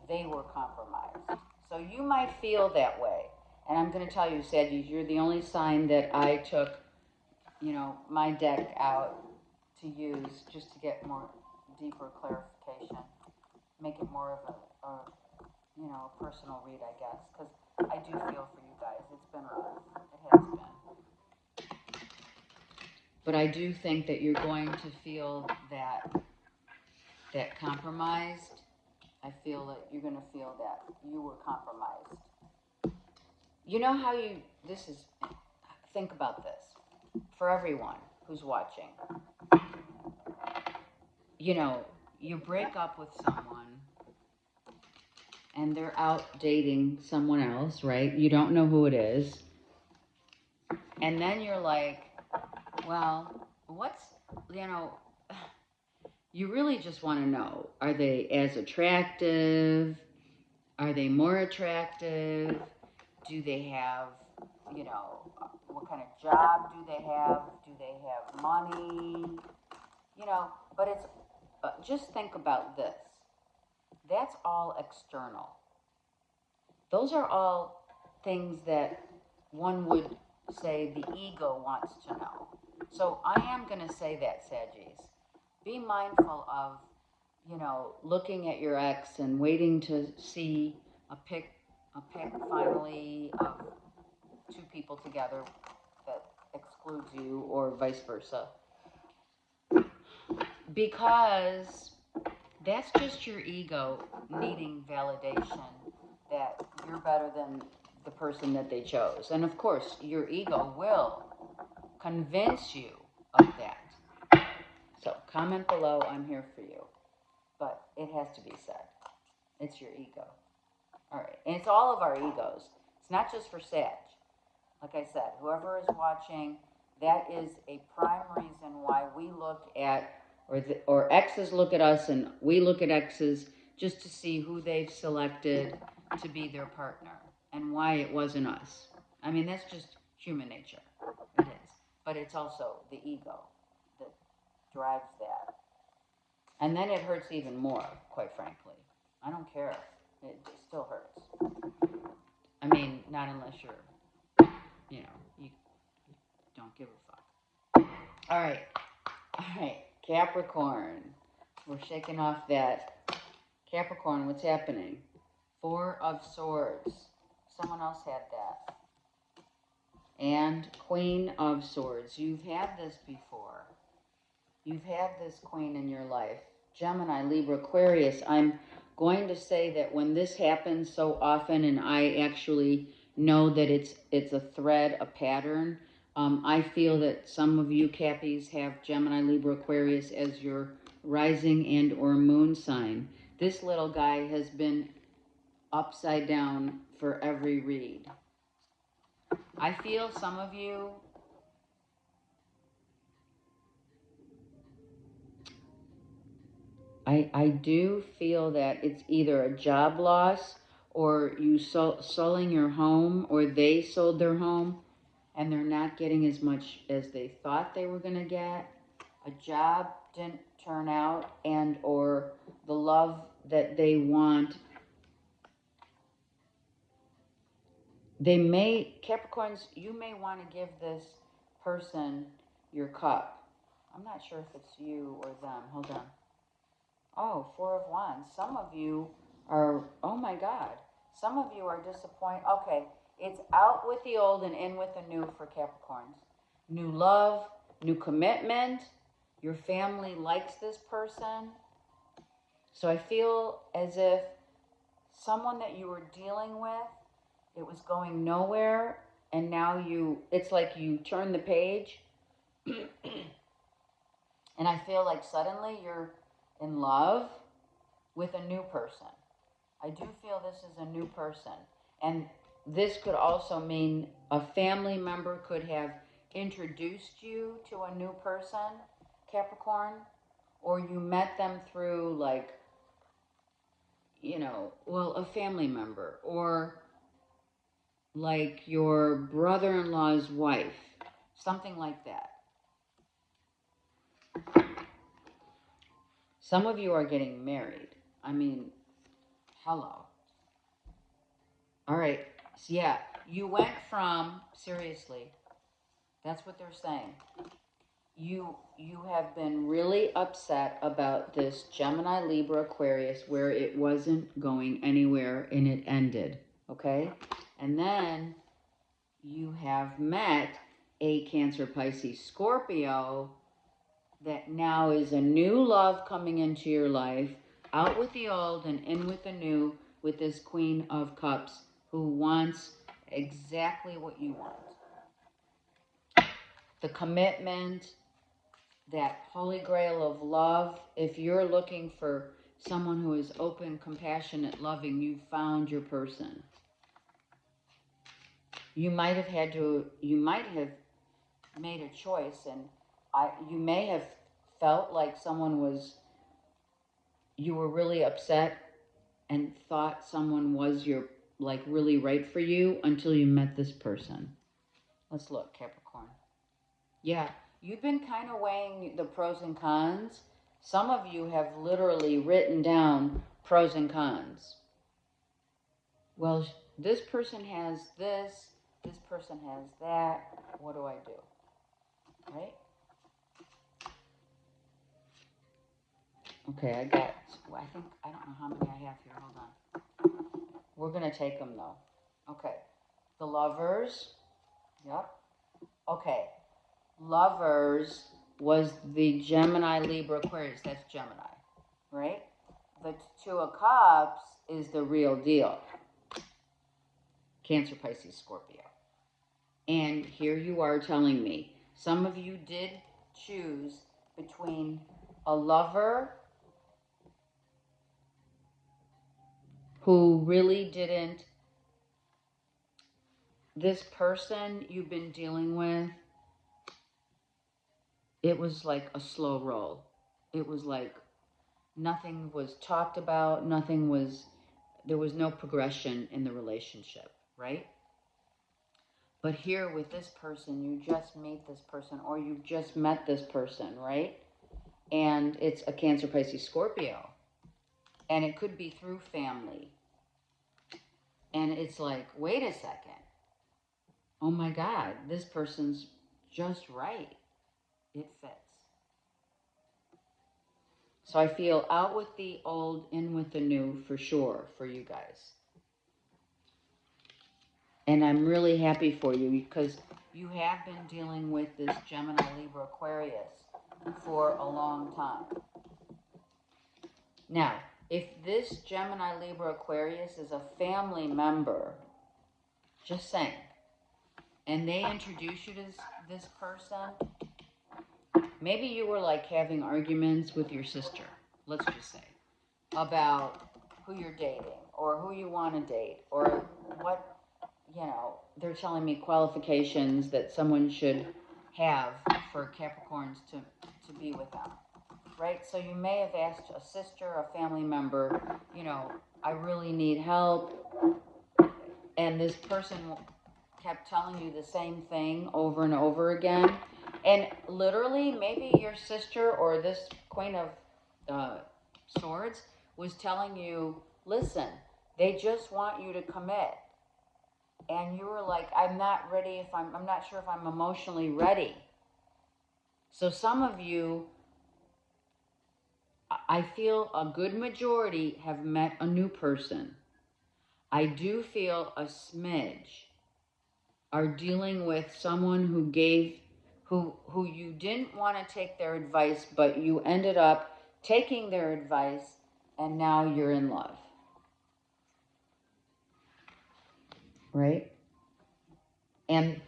they were compromised. So you might feel that way. And I'm going to tell you, Saggies, you're the only sign that I took, my deck out to use just to get more deeper clarification. Make it more of a personal read, I guess, because I do feel for you guys. It's been rough. It has been. But I do think that you're going to feel that compromised. I feel that you're going to feel that you were compromised. You know how think about this for everyone who's watching. You break up with someone and they're out dating someone else, right? You don't know who it is. And then you're like, well, you really just want to know, are they as attractive? Are they more attractive? Do they have, what kind of job do they have? Do they have money? But it's, just think about this. That's all external. Those are all things that one would say the ego wants to know. So I am going to say that, Saggies. Be mindful of, looking at your ex and waiting to see a pic finally of two people together that excludes you or vice versa. Because that's just your ego needing validation that you're better than the person that they chose. And of course, your ego will convince you of that. So comment below, I'm here for you. But it has to be said. It's your ego. All right. And it's all of our egos. It's not just for Sag. Like I said, whoever is watching, that is a prime reason why we look at, or exes look at us and we look at exes just to see who they've selected to be their partner and why it wasn't us. I mean, that's just human nature. It is. But it's also the ego that drives that. And then it hurts even more, quite frankly. I don't care. It still hurts. I mean, not unless you don't give a fuck. All right. Capricorn. We're shaking off that. Capricorn, what's happening? Four of Swords. Someone else had that. And Queen of Swords. You've had this before. You've had this queen in your life. Gemini, Libra, Aquarius. I'm going to say that when this happens so often, and I actually know that it's a thread, a pattern, I feel that some of you Cappies have Gemini, Libra, Aquarius as your rising and or moon sign. This little guy has been upside down for every read. I feel some of you I do feel that it's either a job loss or you selling your home, or they sold their home and they're not getting as much as they thought they were going to get. A job didn't turn out, and or the love that they want Capricorns, you may want to give this person your cup. I'm not sure if it's you or them. Hold on. Oh, Four of Wands. Some of you are, oh my God. Some of you are disappointed. Okay, it's out with the old and in with the new for Capricorns. New love, new commitment. Your family likes this person. So I feel as if someone that you were dealing with, it was going nowhere, and now it's like you turn the page. And I feel like suddenly you're in love with a new person. I do feel this is a new person. And this could also mean a family member could have introduced you to a new person, Capricorn, or you met them through, like, a family member, or like your brother-in-law's wife, something like that. Some of you are getting married. I mean, hello. All right. So yeah, you went from, seriously, that's what they're saying. You have been really upset about this Gemini, Libra, Aquarius, where it wasn't going anywhere and it ended, okay? And then you have met a Cancer, Pisces, Scorpio that now is a new love coming into your life, out with the old and in with the new, with this Queen of Cups who wants exactly what you want. The commitment, that holy grail of love. If you're looking for someone who is open, compassionate, loving, you found your person. You might have made a choice, and you may have felt like you were really upset and thought someone was really right for you until you met this person. Let's look, Capricorn. Yeah, you've been kind of weighing the pros and cons. Some of you have literally written down pros and cons. Well, this person has this person has that. What do I do? Right? Okay, I don't know how many I have here. Hold on. We're going to take them though. Okay. The Lovers. Yep. Okay. Lovers was the Gemini, Libra, Aquarius. That's Gemini, right? The Two of Cups is the real deal. Cancer, Pisces, Scorpio. And here you are telling me, some of you did choose between a lover who really didn't, this person you've been dealing with, it was like a slow roll. It was like nothing was talked about, there was no progression in the relationship, right? But here with this person, you just meet this person, or you just met this person, right? And it's a Cancer, Pisces, Scorpio. And it could be through family. And it's like, wait a second. Oh my God, this person's just right. It fits. So I feel out with the old, in with the new for sure for you guys. And I'm really happy for you because you have been dealing with this Gemini, Libra, Aquarius for a long time. Now, if this Gemini, Libra, Aquarius is a family member, just saying, and they introduce you to this person, maybe you were like having arguments with your sister, let's just say, about who you're dating or who you want to date or what, they're telling me qualifications that someone should have for Capricorns to be with them, right? So you may have asked a sister, a family member, I really need help. And this person kept telling you the same thing over and over again. And literally, maybe your sister or this Queen of Swords was telling you, listen, they just want you to commit. and you were like, I'm not ready if I'm not sure if I'm emotionally ready. So some of you, I feel a good majority have met a new person. I do feel a smidge are dealing with someone who you didn't want to take their advice, but you ended up taking their advice, and now you're in love. Right? And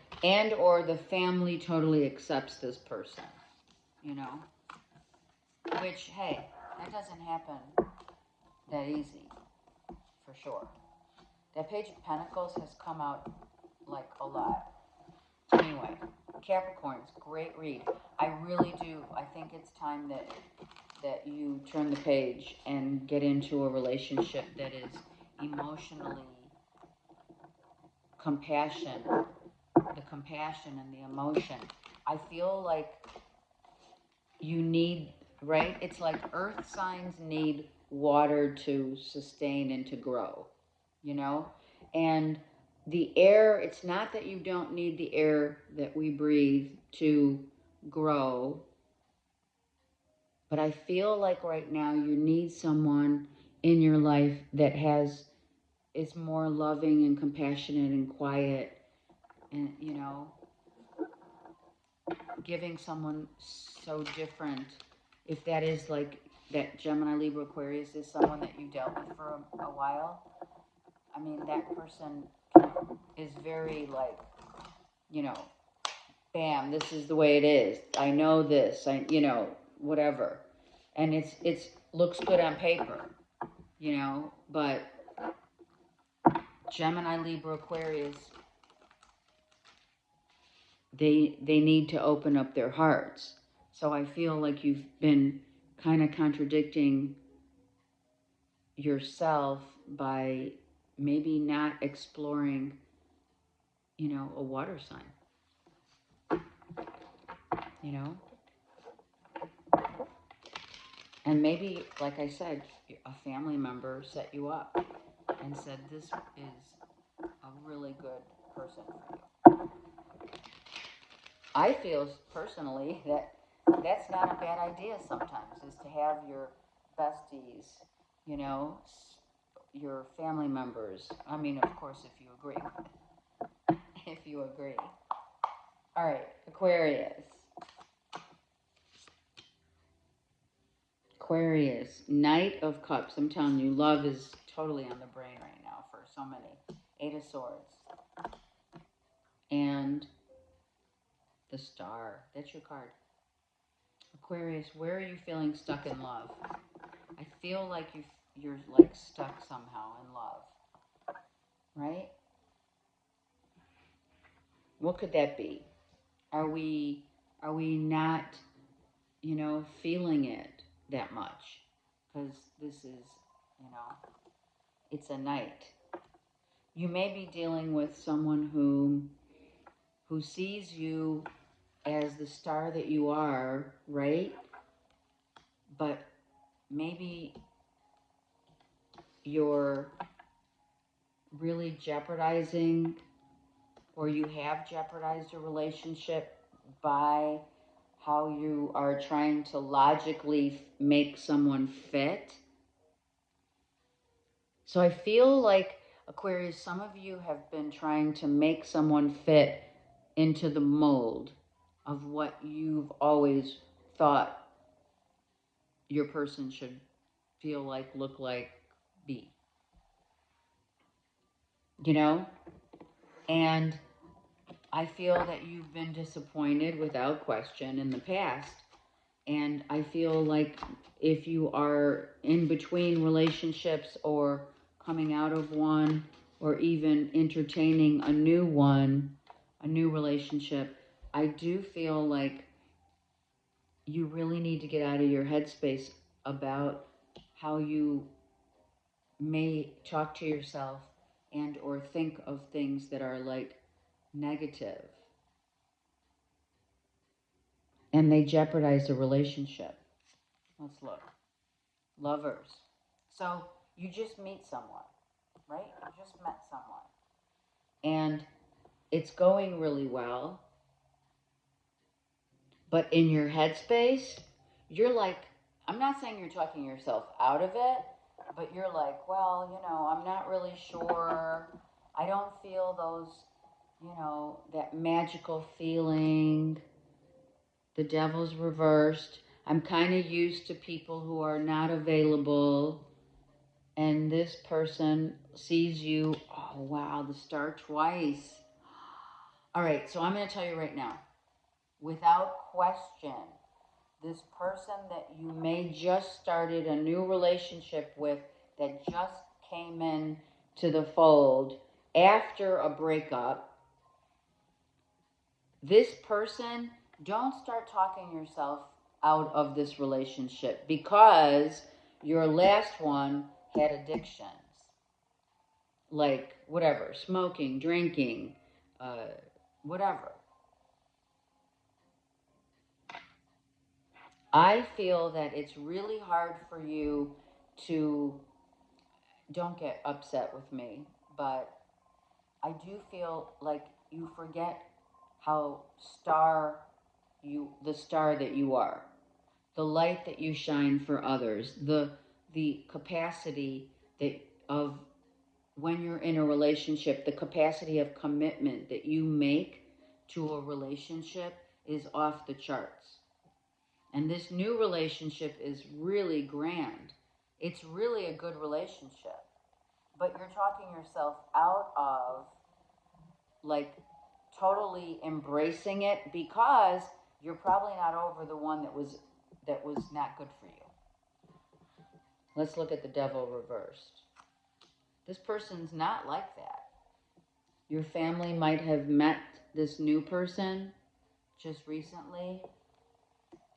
or the family totally accepts this person, you know? Which, hey, that doesn't happen that easy, for sure. That Page of Pentacles has come out like a lot. Anyway, Capricorns, great read. I really do. I think it's time that you turn the page and get into a relationship that is emotionally the compassion and the emotion. I feel like you need, right? It's like earth signs need water to sustain and to grow, you know? And the air, it's not that you don't need the air that we breathe to grow, but I feel like right now you need someone in your life that is more loving and compassionate and quiet, and, you know, giving someone so different. If that is like that Gemini, Libra, Aquarius is someone that you dealt with for a while, I mean, that person is very like, you know, bam, this is the way it is. I know this, you know, whatever. And it's looks good on paper, you know, but Gemini, Libra, Aquarius, they need to open up their hearts. So I feel like you've been kind of contradicting yourself by maybe not exploring, you know, a water sign, you know? And maybe, like I said, a family member set you up and said, this is a really good person for you. I feel personally that that's not a bad idea sometimes, is to have your besties, you know, your family members. I mean, of course, if you agree. If you agree. All right, Aquarius. Aquarius, Knight of Cups. I'm telling you, love is totally on the brain right now for so many. Eight of Swords. And the Star. That's your card. Aquarius, where are you feeling stuck in love? I feel like you're like stuck somehow in love. Right? What could that be? Are we not, you know, feeling it that much? Because this is, you know, it's a Knight. You may be dealing with someone who sees you as the star that you are, right? But maybe you're really jeopardizing, or you have jeopardized a relationship by how you are trying to logically make someone fit. So I feel like, Aquarius, some of you have been trying to make someone fit into the mold of what you've always thought your person should feel like, look like, be. You know? And I feel that you've been disappointed without question in the past. And I feel like if you are in between relationships or coming out of one or even entertaining a new one, a new relationship, I do feel like you really need to get out of your headspace about how you may talk to yourself and or think of things that are like negative, and they jeopardize the relationship. Let's look. Lovers. So you just meet someone, right? You just met someone. and it's going really well, but in your headspace, you're like, I'm not saying you're talking yourself out of it, but you're like, well, I'm not really sure. I don't feel those, that magical feeling. The devil's reversed. I'm kind of used to people who are not available. And this person sees you. Oh, wow, the star twice. All right, so I'm going to tell you right now, without question, this person that you may just started a new relationship with, that just came in to the fold after a breakup, this person, don't start talking yourself out of this relationship, because your last one had addictions, like whatever, smoking, drinking, uh, whatever. I feel that it's really hard for you to, don't get upset with me, but I do feel like you forget how the star that you are, the light that you shine for others, the capacity that of when you're in a relationship, the capacity of commitment that you make to a relationship is off the charts. And this new relationship is really grand. It's really a good relationship. But you're talking yourself out of, like, totally embracing it, because you're probably not over the one that was not good for you. Let's look at the devil reversed. This person's not like that. Your family might have met this new person just recently,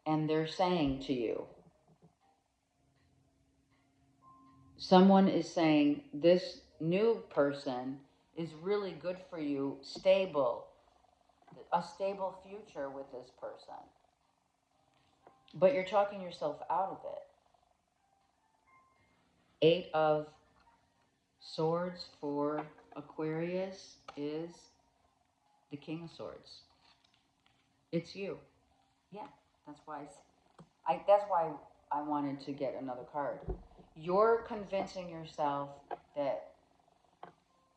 and they're saying to you, someone is saying this new person is really good for you, stable, a stable future with this person. But you're talking yourself out of it. Eight of Swords for Aquarius is the King of Swords. It's you. Yeah, that's why I wanted to get another card. You're convincing yourself that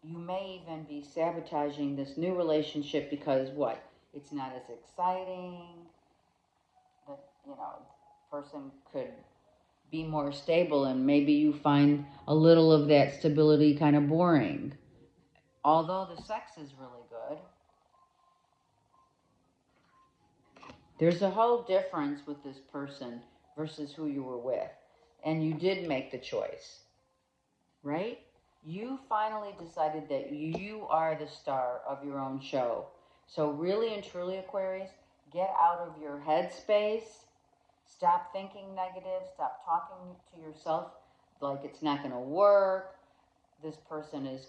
you may even be sabotaging this new relationship because what? It's not as exciting. The person could be more stable, and maybe you find a little of that stability kind of boring. Although the sex is really good, there's a whole difference with this person versus who you were with. And you did make the choice, right? You finally decided that you are the star of your own show. So really and truly, Aquarius, get out of your headspace. Stop thinking negative. Stop talking to yourself like it's not going to work. This person is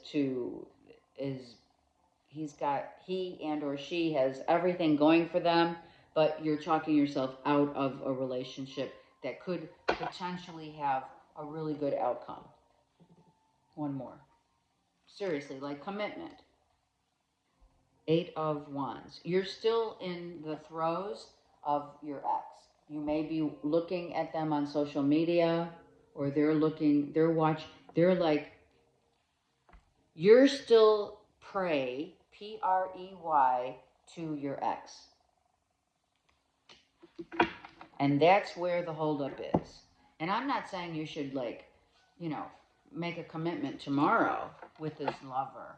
he and or she has everything going for them, but you're talking yourself out of a relationship that could potentially have a really good outcome. One more. Seriously, like commitment. Eight of Wands. You're still in the throes of your ex. You may be looking at them on social media, or they're like, you're still prey, Prey, to your ex. And that's where the holdup is. And I'm not saying you should, like, make a commitment tomorrow with this lover.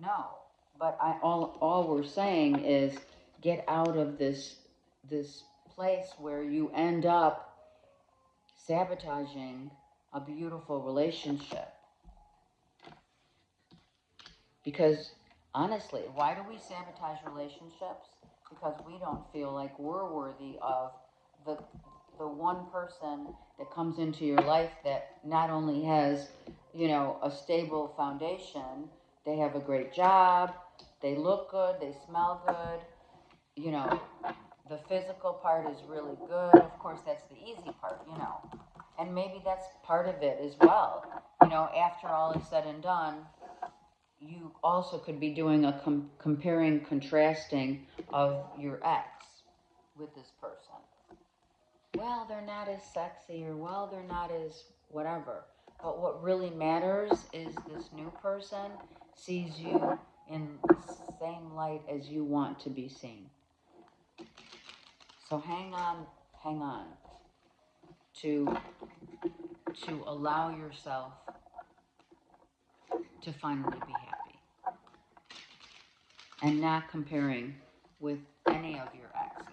No. But all we're saying is get out of this place where you end up sabotaging a beautiful relationship. Because honestly, why do we sabotage relationships? Because we don't feel like we're worthy of the the one person that comes into your life that not only has, a stable foundation, they have a great job, they look good, they smell good, you know, the physical part is really good. Of course, that's the easy part. And maybe that's part of it as well. After all is said and done, you also could be doing a comparing, contrasting of your ex with this person. Well, they're not as sexy, or well, they're not as whatever. But what really matters is this new person sees you in the same light as you want to be seen. So hang on to allow yourself to finally be happy and not comparing with any of your exes.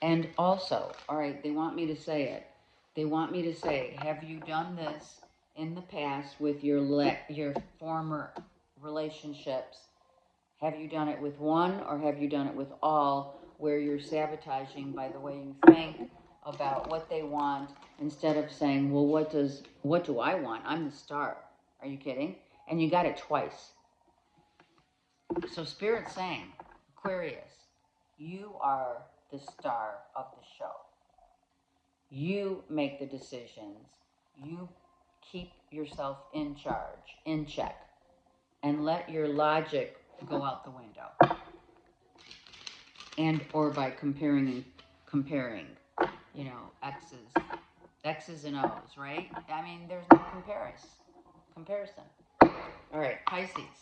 And also, all right, they want me to say it. They want me to say, have you done this in the past with your former relationships? Have you done it with one, or have you done it with all, where you're sabotaging by the way you think about what they want, instead of saying, well, what do I want? I'm the star. Are you kidding? And you got it twice. So Spirit's saying, Aquarius, you are the star of the show. You make the decisions. You keep yourself in charge, in check, and let your logic go out the window. And or by comparing, X's and O's, right? I mean, there's no comparison. All right, Pisces.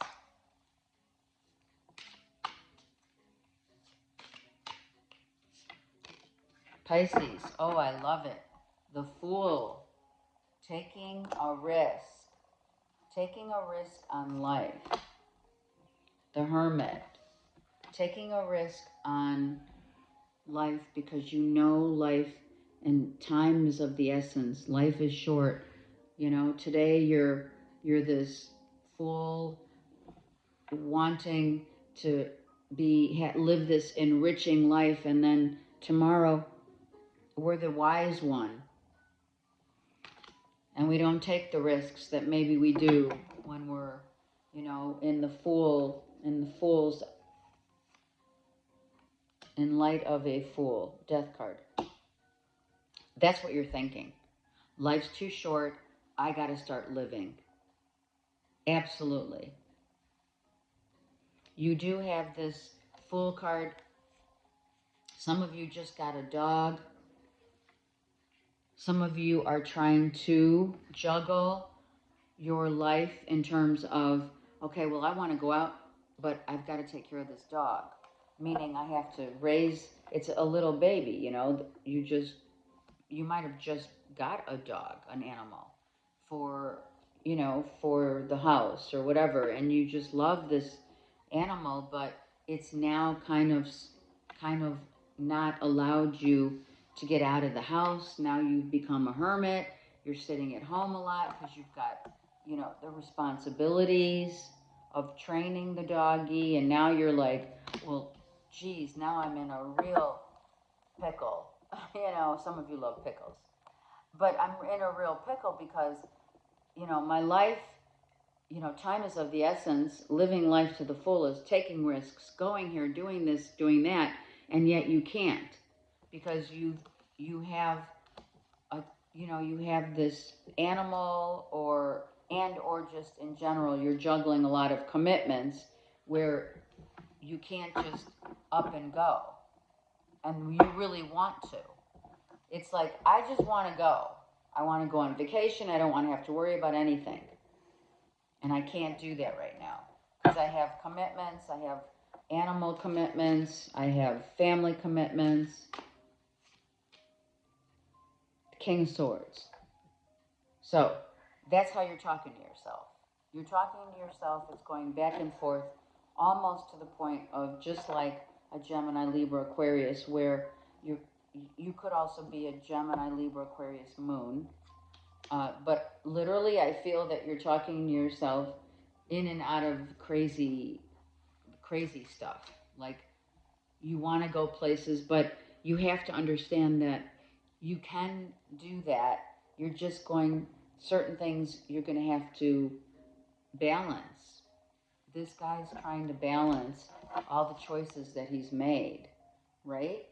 Pisces, oh, I love it. The Fool, taking a risk on life. The Hermit, taking a risk on life because you know life and time is of the essence. Life is short. Today you're this fool wanting to live this enriching life, and then tomorrow we're the wise one, and we don't take the risks that maybe we do when we're in the fool's, in light of a fool, death card. That's what you're thinking. Life's too short. I got to start living. Absolutely. You do have this Fool card. Some of you just got a dog. Some of you are trying to juggle your life in terms of, okay, well, I want to go out, but I've got to take care of this dog. Meaning I have to raise, it's a little baby, you might have just got a dog, an animal, for the house or whatever, and you just love this animal, but it's now kind of not allowed you to get out of the house. Now you've become a hermit. You're sitting at home a lot because you've got the responsibilities of training the doggy, and now you're like, well, geez, now I'm in a real pickle. Some of you love pickles, but I'm in a real pickle because my life, time is of the essence. Living life to the fullest, taking risks, going here, doing this, doing that, and yet you can't, because you have you have this animal, or just in general, you're juggling a lot of commitments where you can't just up and go, and you really want to. It's like, I just want to go. I want to go on vacation. I don't want to have to worry about anything. And I can't do that right now because I have commitments. I have animal commitments. I have family commitments. King of Swords. So that's how you're talking to yourself. You're talking to yourself. It's going back and forth, almost to the point of just like a Gemini, Libra, Aquarius, where you could also be a Gemini, Libra, Aquarius moon. But literally, I feel that you're talking to yourself in and out of crazy stuff. Like, you want to go places, but you have to understand that you can do that. You're just certain things you're going to have to balance. This guy's trying to balance all the choices that he's made, right?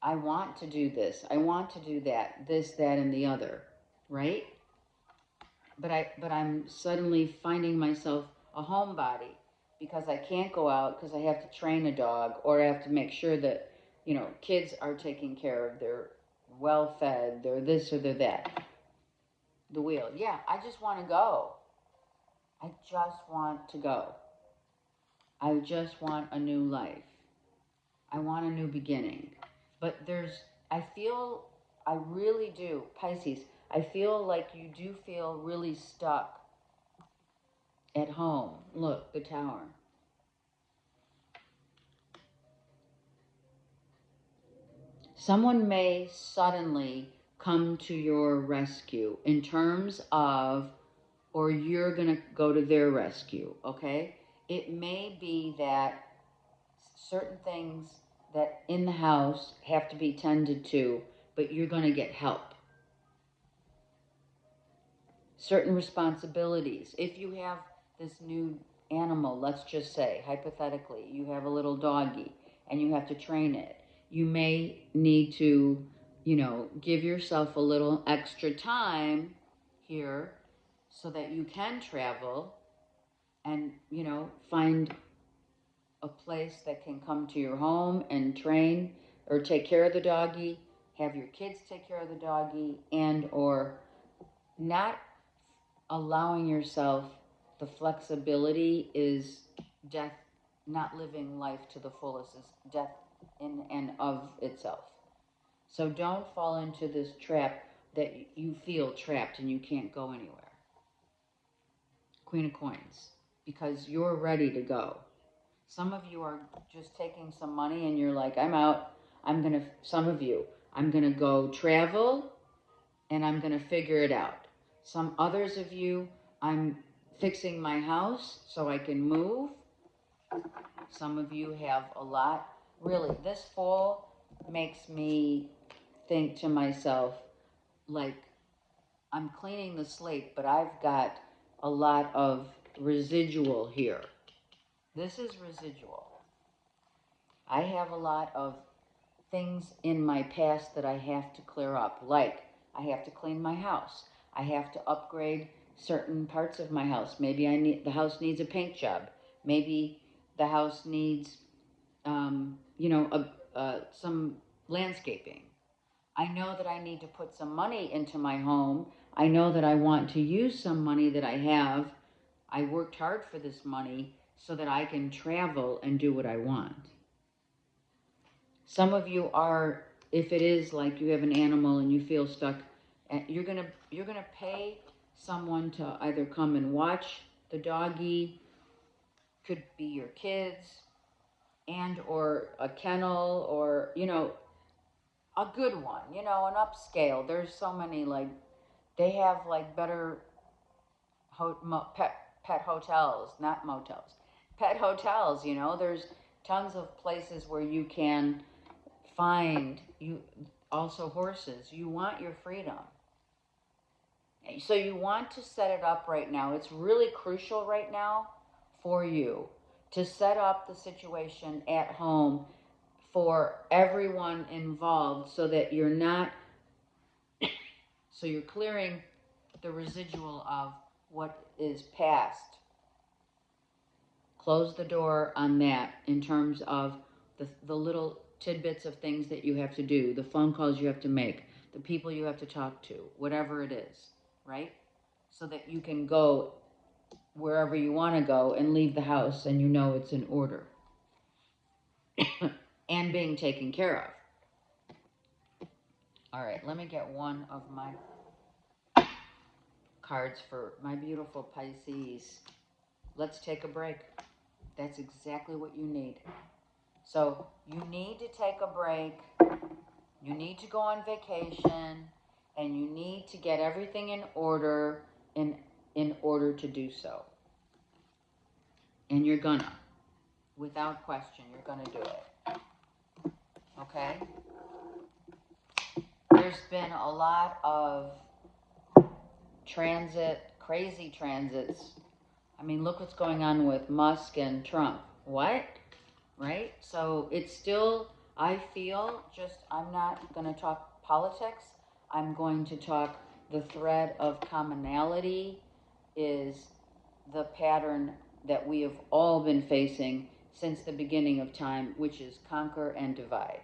I want to do this. I want to do that. This, that, and the other, right? but I'm suddenly finding myself a homebody because I can't go out because I have to train a dog, or I have to make sure that, kids are taken care of, they're well fed, they're this or they're that. The wheel. Yeah, I just want to go. I just want to go. I just want a new life. I want a new beginning. But I really do, Pisces, I feel like you do feel really stuck at home. Look, the Tower. Someone may suddenly come to your rescue in terms of, or you're going to go to their rescue, okay? It may be that certain things that in the house have to be tended to, but you're going to get help. Certain responsibilities. If you have this new animal, let's just say, hypothetically, you have a little doggy and you have to train it, you may need to, give yourself a little extra time here so that you can travel and, find a place that can come to your home and train or take care of the doggy, have your kids take care of the doggy, and or not allowing yourself the flexibility is death. Not living life to the fullest is death in and of itself. So don't fall into this trap that you feel trapped and you can't go anywhere. Queen of Coins, because you're ready to go. Some of you are just taking some money and you're like, I'm out. Some of you, I'm going to go travel and I'm going to figure it out. Some others of you, I'm fixing my house so I can move. Some of you have a lot. Really, this fall makes me think to myself, like, I'm cleaning the slate, but I've got a lot of residual here. This is residual. I have a lot of things in my past that I have to clear up, like I have to clean my house. I have to upgrade certain parts of my house. Maybe the house needs a paint job. Maybe the house needs, some landscaping. I know that I need to put some money into my home. I know that I want to use some money that I have. I worked hard for this money so that I can travel and do what I want. Some of you are, if it is like you have an animal and you feel stuck, you're gonna pay someone to either come and watch the doggy, could be your kids, and or a kennel, or a good one, an upscale. There's so many, like, they have like better pet hotels, not motels, pet hotels. There's tons of places where you can find you. Also horses, you want your freedom, so you want to set it up right now. It's really crucial right now for you to set up the situation at home for everyone involved, so that you're not, so you're clearing the residual of what is past. Close the door on that in terms of the little tidbits of things that you have to do, the phone calls you have to make, the people you have to talk to, whatever it is, right? So that you can go wherever you want to go and leave the house and it's in order and being taken care of. All right, let me get one of my cards for my beautiful Pisces. Let's take a break. That's exactly what you need. So you need to take a break. You need to go on vacation, and you need to get everything in order in order to do so. And you're gonna, without question, you're gonna do it. Okay? There's been a lot of crazy transits. I mean, look what's going on with Musk and Trump. What? Right? So it's still, I feel, I'm not going to talk politics. I'm going to talk the thread of commonality is the pattern that we have all been facing since the beginning of time, which is conquer and divide.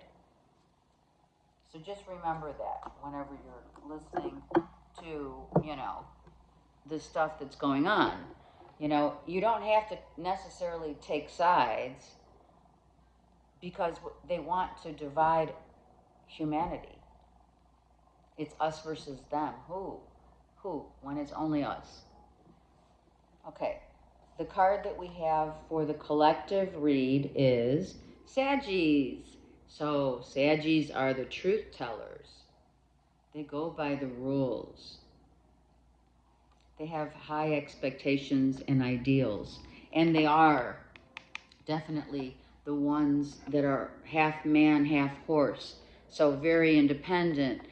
So just remember that whenever you're listening to, the stuff that's going on. You don't have to necessarily take sides because they want to divide humanity. It's us versus them. Who? When it's only us. Okay. The card that we have for the collective read is Saggies. So Saggies are the truth tellers. They go by the rules. They have high expectations and ideals. And they are definitely the ones that are half man, half horse. So very independent,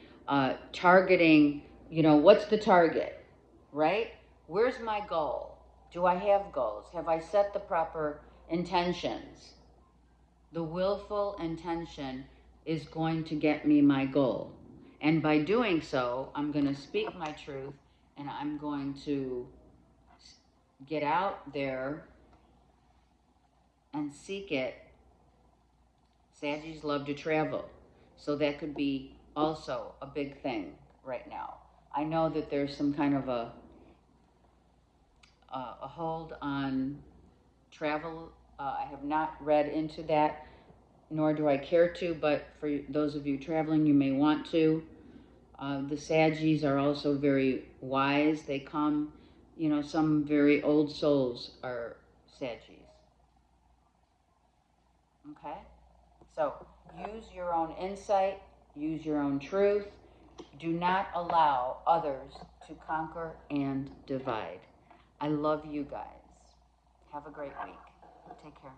targeting, what's the target, right? Where's my goal? Do I have goals? Have I set the proper intentions? The willful intention is going to get me my goal. And by doing so, I'm going to speak my truth and I'm going to get out there and seek it. Saggies love to travel. So that could be also a big thing right now. I know that there's some kind of a hold on travel. I have not read into that, nor do I care to, but for those of you traveling, you may want to. The Saggies are also very wise. They come, some very old souls are Saggies. Okay? So use your own insight, use your own truth. Do not allow others to conquer and divide. I love you guys. Have a great week. Take care.